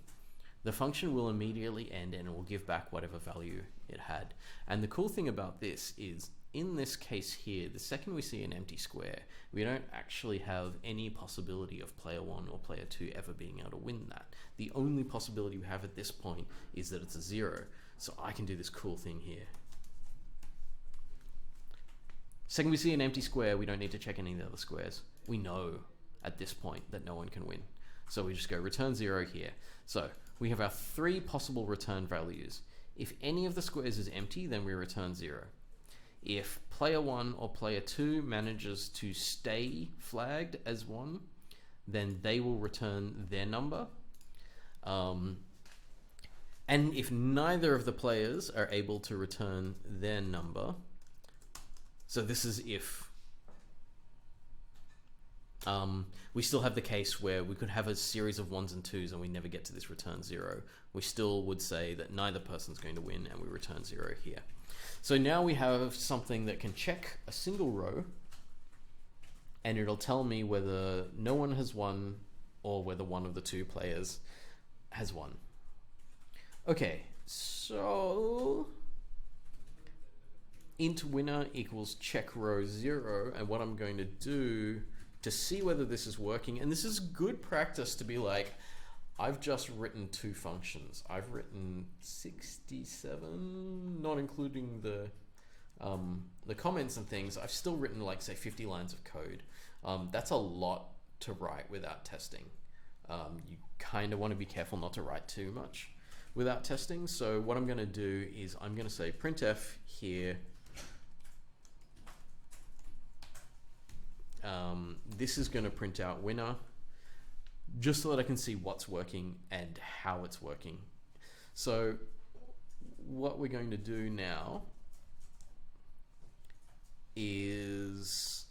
[SPEAKER 1] the function will immediately end and it will give back whatever value it had. And the cool thing about this is, in this case here, the second we see an empty square, we don't actually have any possibility of player 1 or player 2 ever being able to win that. The only possibility we have at this point is that it's a 0. So I can do this cool thing here. Second we see an empty square, we don't need to check any of the other squares. We know at this point that no one can win. So we just go return 0 here. So we have our 3 possible return values. If any of the squares is empty, then we return 0. If player 1 or player 2 manages to stay flagged as 1, then they will return their number. And if neither of the players are able to return their number, so this is if we still have the case where we could have a series of 1s and 2s and we never get to this return 0. We still would say that neither person's going to win and we return 0 here. So now we have something that can check a single row and it'll tell me whether no one has won or whether one of the 2 players has won. Okay, so int winner equals check row 0, and what I'm going to do to see whether this is working, and this is good practice to be like, I've just written 2 functions. I've written 67, not including the comments and things. I've still written like say 50 lines of code. That's a lot to write without testing. You kind of want to be careful not to write too much without testing. So what I'm going to do is I'm going to say printf here. This is going to print out winner, just so that I can see what's working and how it's working. So what we're going to do now is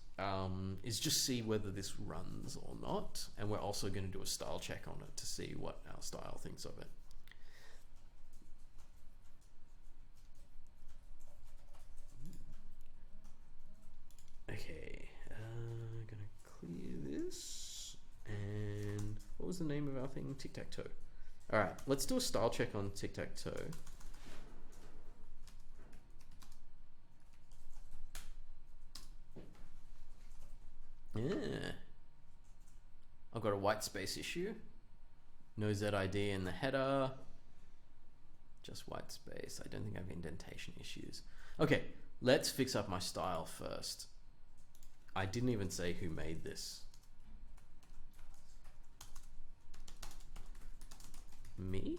[SPEAKER 1] just see whether this runs or not, and we're also going to do a style check on it to see what our style thinks of it. Okay, gonna clear this, and what was the name of our thing? Tic-tac-toe. All right, let's do a style check on tic-tac-toe. Yeah, I've got a white space issue. No ZID in the header. Just white space. I don't think I have indentation issues. Okay, let's fix up my style first. I didn't even say who made this. Me?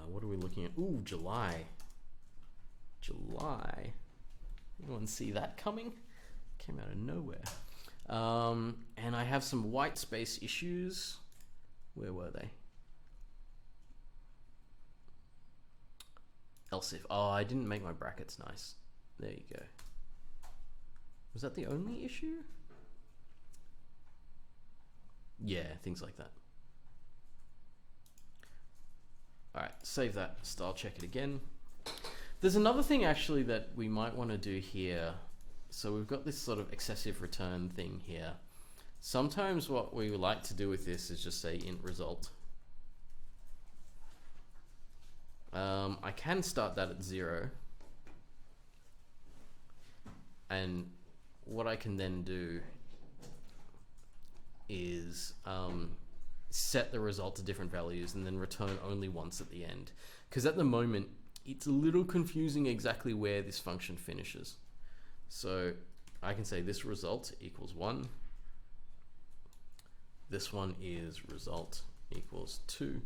[SPEAKER 1] What are we looking at? Ooh, July. July. Anyone see that coming? Came out of nowhere. And I have some white space issues. Where were they? Else if. Oh, I didn't make my brackets nice. There you go. Was that the only issue? Yeah, things like that. Alright, save that, style check it again. There's another thing actually that we might want to do here. So we've got this sort of excessive return thing here. Sometimes what we like to do with this is just say int result. I can start that at 0. And what I can then do is set the result to different values and then return only once at the end. Because at the moment, it's a little confusing exactly where this function finishes. So I can say this result equals 1. This one is result equals 2.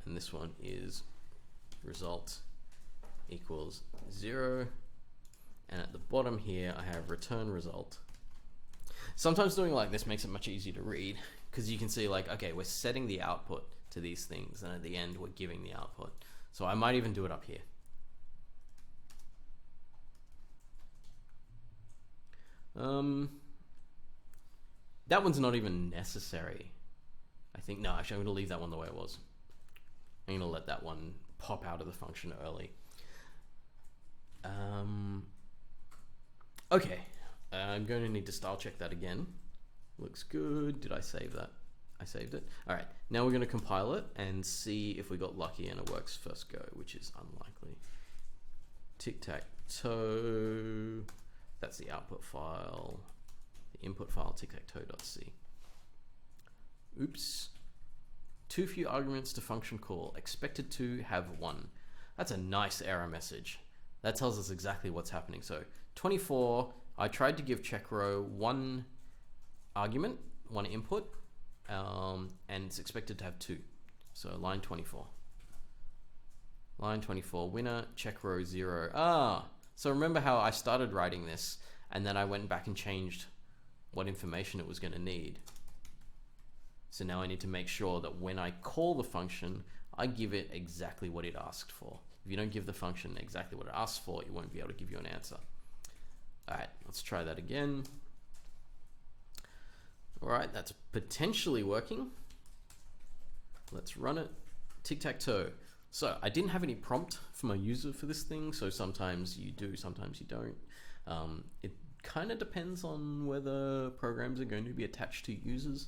[SPEAKER 1] And this one is result equals 0. And at the bottom here, I have return result. Sometimes doing like this makes it much easier to read, because you can see like, okay, we're setting the output to these things, and at the end, we're giving the output. So I might even do it up here. That one's not even necessary. I think, no, actually I'm gonna leave that one the way it was. I'm gonna let that one pop out of the function early. Okay, I'm going to need to style check that again. Looks good. Did I save that? I saved it. All right, now we're going to compile it and see if we got lucky and it works first go, which is unlikely. Tic-tac-toe. That's the output file. The input file, tic-tac-toe.c. Oops. Too few arguments to function call. Expected to have 1. That's a nice error message. That tells us exactly what's happening. So 24, I tried to give check row one argument, one input, and it's expected to have 2. So line 24. Line 24, winner, check row 0. So remember how I started writing this and then I went back and changed what information it was going to need. So now I need to make sure that when I call the function, I give it exactly what it asked for. If you don't give the function exactly what it asks for, it won't be able to give you an answer. All right, let's try that again. All right, that's potentially working. Let's run it. Tic-tac-toe. So I didn't have any prompt for my user for this thing, so sometimes you do, sometimes you don't. It kind of depends on whether programs are going to be attached to users.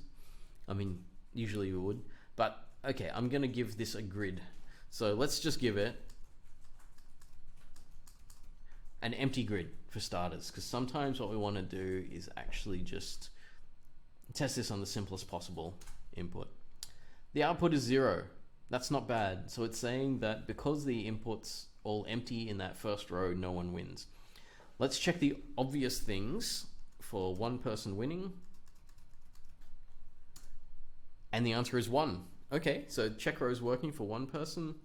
[SPEAKER 1] I mean, usually you would, but okay, I'm going to give this a grid. So let's just give it an empty grid for starters, because sometimes what we want to do is actually just test this on the simplest possible input. The output is 0. That's not bad. So it's saying that because the input's all empty in that first row, no one wins. Let's check the obvious things for one person winning. And the answer is 1. Okay, so check row is working for one person.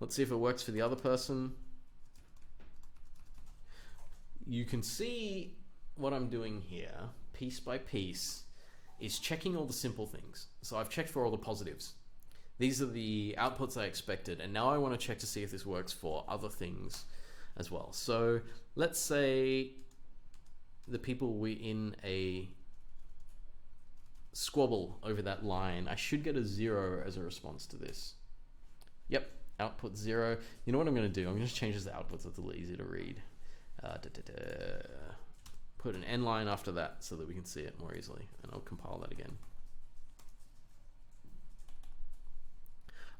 [SPEAKER 1] Let's see if it works for the other person. You can see what I'm doing here, piece by piece, is checking all the simple things. So I've checked for all the positives. These are the outputs I expected, and now I want to check to see if this works for other things as well. So let's say the people were in a squabble over that line. I should get a 0 as a response to this. Yep, output 0. You know what I'm going to do? I'm going to change this to output so it's a little easier to read. Put an end line after that so that we can see it more easily, and I'll compile that again.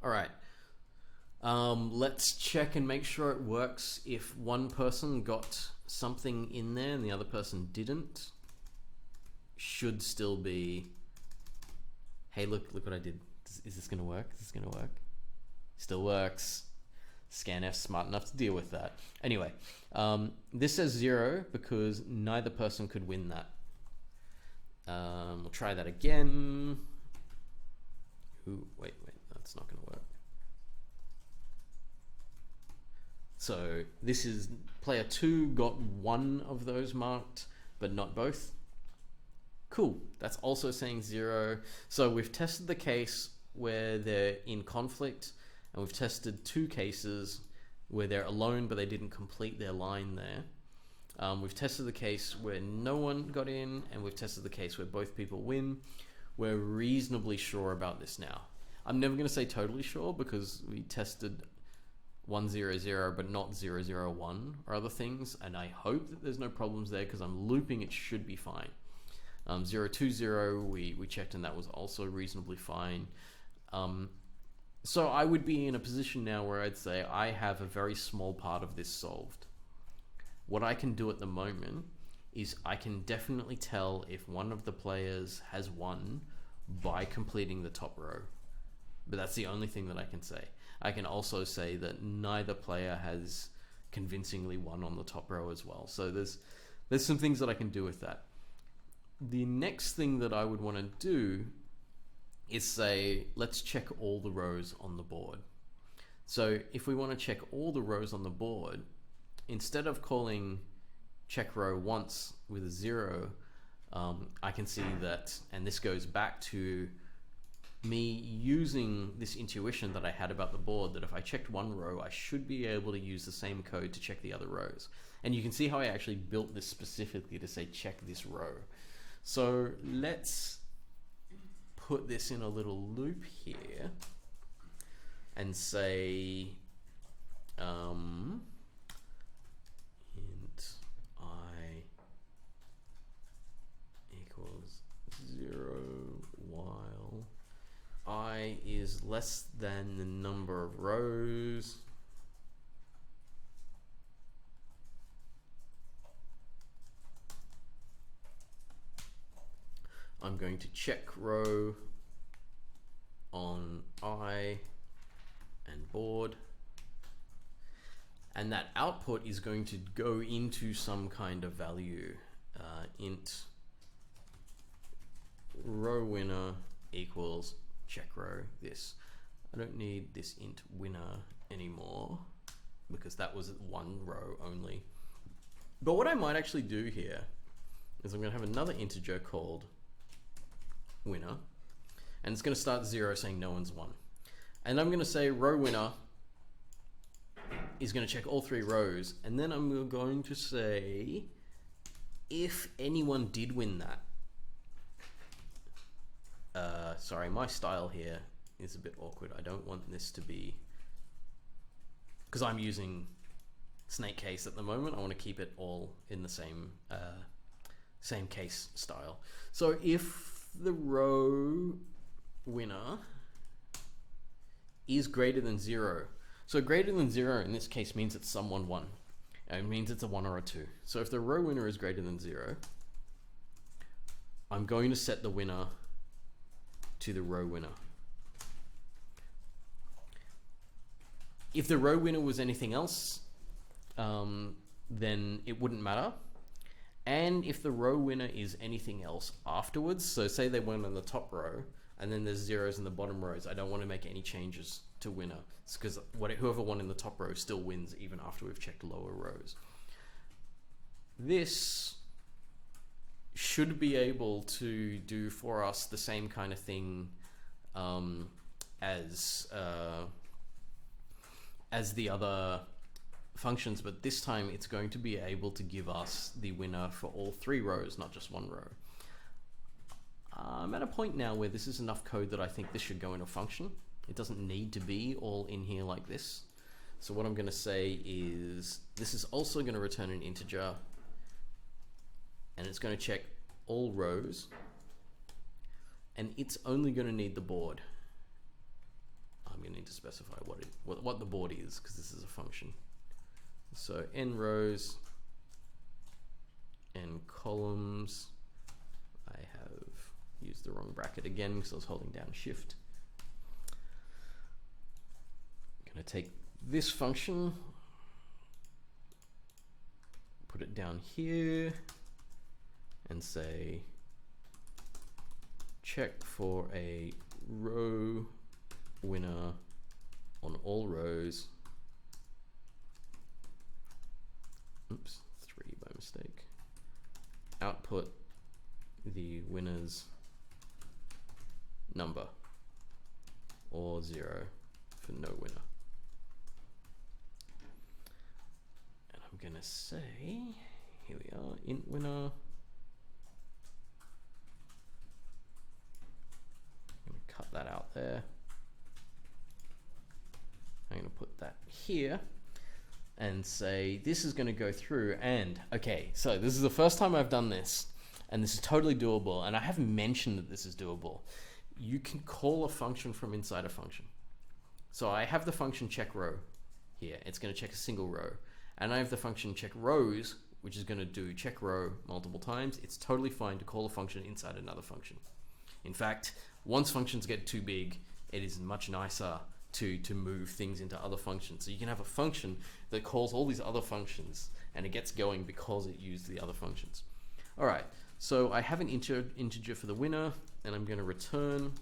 [SPEAKER 1] All right, let's check and make sure it works if one person got something in there and the other person didn't. Should still be, hey, look what I did. Is this gonna work? Is this gonna work? Still works. Scanf's smart enough to deal with that. Anyway, this says 0 because neither person could win that. We'll try that again. Ooh, wait, that's not gonna work. So this is player 2 got one of those marked, but not both. Cool, that's also saying 0. So we've tested the case where they're in conflict, and we've tested 2 cases where they're alone but they didn't complete their line there. We've tested the case where no one got in, and we've tested the case where both people win. We're reasonably sure about this now. I'm never going to say totally sure because we tested 100 but not 001 or other things, and I hope that there's no problems there because I'm looping, it should be fine. 020 we checked and that was also reasonably fine. So I would be in a position now where I'd say I have a very small part of this solved. What I can do at the moment is I can definitely tell if one of the players has won by completing the top row. But that's the only thing that I can say. I can also say that neither player has convincingly won on the top row as well. So there's some things that I can do with that. The next thing that I would want to do is say, let's check all the rows on the board. So if we want to check all the rows on the board, instead of calling check row once with a 0, I can see that, and this goes back to me using this intuition that I had about the board, that if I checked one row, I should be able to use the same code to check the other rows. And you can see how I actually built this specifically to say check this row. So let's put this in a little loop here and say int I equals 0 while I is less than the number of rows. I'm going to check row on I and board. and that output is going to go into some kind of value. Int row winner equals check row this. I don't need this int winner anymore because that was one row only. But what I might actually do here is I'm going to have another integer called winner, and it's going to start 0 saying no one's won. And I'm going to say row winner is going to check all 3 rows, and then I'm going to say if anyone did win that. Sorry, my style here is a bit awkward. I don't want this to be, because I'm using snake case at the moment, I want to keep it all in the same case style. So if the row winner is greater than 0, so greater than 0 in this case means it's someone won. It means it's a 1 or a 2. So if the row winner is greater than 0, I'm going to set the winner to the row winner. If the row winner was anything else, then it wouldn't matter. And if the row winner is anything else afterwards, so say they went on the top row and then there's zeros in the bottom rows, I don't want to make any changes to winner. It's because whoever won in the top row still wins even after we've checked lower rows. This should be able to do for us the same kind of thing as the other functions, but this time it's going to be able to give us the winner for all 3 rows, not just 1 row. I'm at a point now where this is enough code that I think this should go in a function. It doesn't need to be all in here like this. So what I'm going to say is this is also going to return an integer, and it's going to check all rows, and it's only going to need the board. I'm going to need to specify what the board is, because this is a function. So n rows, n columns. I have used the wrong bracket again because I was holding down shift. I'm going to take this function, put it down here, and say check for a row winner on all rows. Oops, 3 by mistake. Output the winner's number, or 0 for no winner. And I'm gonna say, here we are, int winner. I'm gonna cut that out there. I'm gonna put that here and say this is going to go through, and okay, so this is the first time I've done this, and this is totally doable, and I haven't mentioned that this is doable. You can call a function from inside a function. So I have the function check row here. It's going to check a single row, and I have the function check rows, which is going to do check row multiple times. It's totally fine to call a function inside another function. In fact, once functions get too big, it is much nicer to move things into other functions. So you can have a function that calls all these other functions, and it gets going because it used the other functions. All right, so I have an integer for the winner, and I'm going to return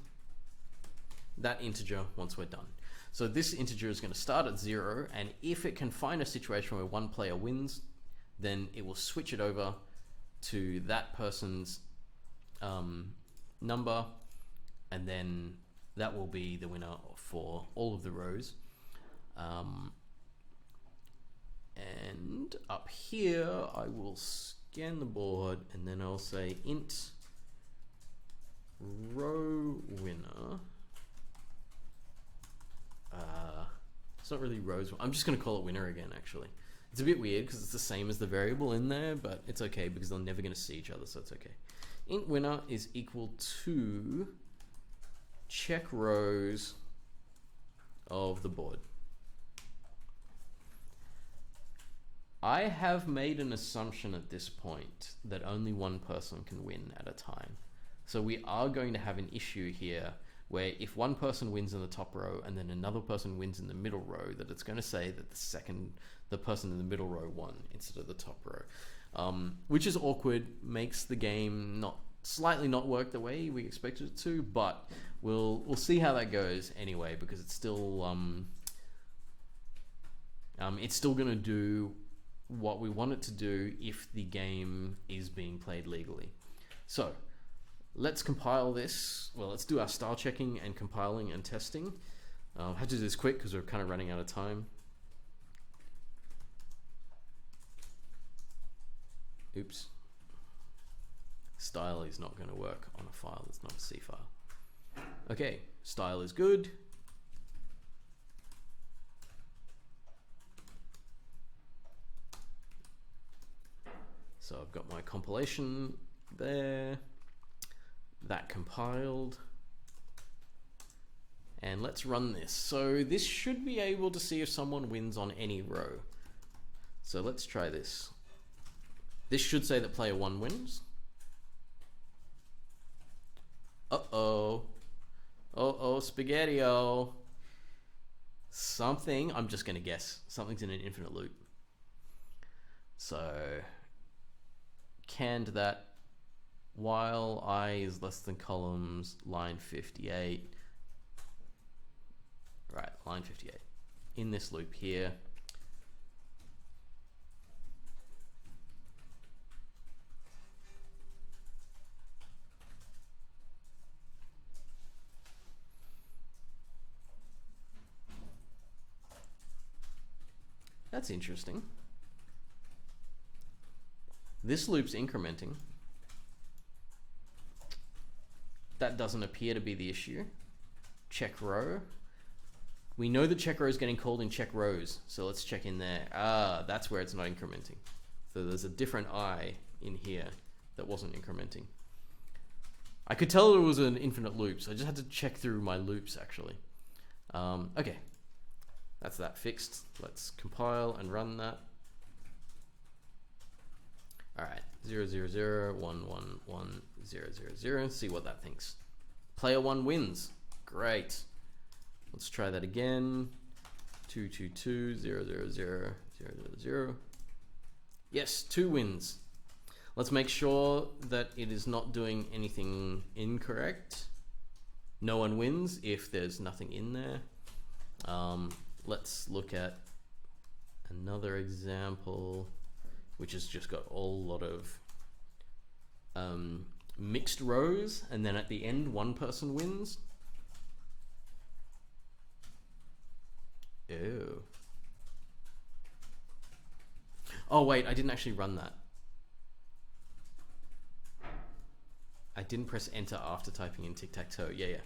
[SPEAKER 1] that integer once we're done. So this integer is going to start at 0, and if it can find a situation where one player wins, then it will switch it over to that person's number, and then that will be the winner for all of the rows. And up here, I will scan the board, and then I'll say int row winner. It's not really rows. I'm just going to call it winner again, actually. It's a bit weird because it's the same as the variable in there, but it's okay because they're never going to see each other, so it's okay. Int winner is equal to check rows of the board. I have made an assumption at this point that only one person can win at a time. So we are going to have an issue here where if one person wins in the top row and then another person wins in the middle row, that it's going to say that the person in the middle row won instead of the top row, which is awkward, makes the game slightly not work the way we expected it to, but we'll see how that goes anyway, because it's still going to do what we want it to do if the game is being played legally. So let's compile this. Well, let's do our style checking and compiling and testing. I had to do this quick because we're kind of running out of time. Oops. Style is not going to work on a file that's not a C file. Okay, style is good. So I've got my compilation there, that compiled, and let's run this. So this should be able to see if someone wins on any row. So let's try this. This should say that player 1 wins. Uh-oh. Uh-oh, spaghetti-o. Something, I'm just going to guess, something's in an infinite loop. So canned that while I is less than columns, line 58. Right, line 58. In this loop here. That's interesting. This loop's incrementing. That doesn't appear to be the issue. Check row. We know that check row is getting called in check rows, so let's check in there. Ah, that's where it's not incrementing. So there's a different I in here that wasn't incrementing. I could tell it was an infinite loop, so I just had to check through my loops actually. Okay, that's that fixed. Let's compile and run that. All right, 0, 0, 0, 1, 1, 1, 0, 0, 0. See what that thinks. Player 1 wins. Great. Let's try that again. 2, 2, 2, 0, 0, 0, 0, 0, 0. Yes, 2 wins. Let's make sure that it is not doing anything incorrect. No one wins if there's nothing in there. Let's look at another example, which has just got a lot of mixed rows, and then at the end one person wins. Ew. Oh wait, I didn't actually run that. I didn't press enter after typing in tic-tac-toe. Yeah.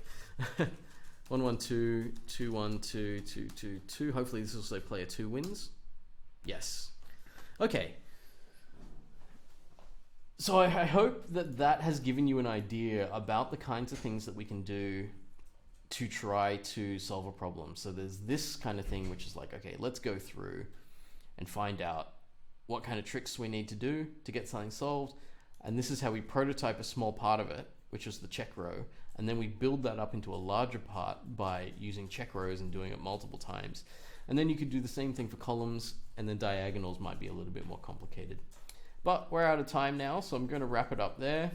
[SPEAKER 1] 1, 1, 2, 2, 1, 2, 2, 2, 2. Hopefully this will say player 2 wins. Yes. Okay. So I hope that has given you an idea about the kinds of things that we can do to try to solve a problem. So there's this kind of thing, which is like, okay, let's go through and find out what kind of tricks we need to do to get something solved. And this is how we prototype a small part of it, which is the check row. And then we build that up into a larger part by using check rows and doing it multiple times. And then you could do the same thing for columns, and then diagonals might be a little bit more complicated. But we're out of time now, so I'm going to wrap it up there.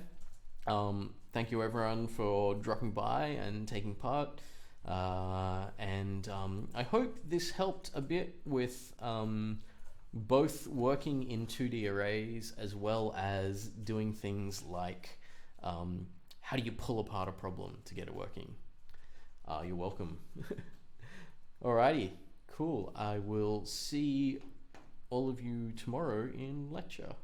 [SPEAKER 1] Thank you everyone for dropping by and taking part. I hope this helped a bit with both working in 2D arrays as well as doing things like how do you pull apart a problem to get it working. You're welcome. Alrighty, cool. I will see all of you tomorrow in lecture.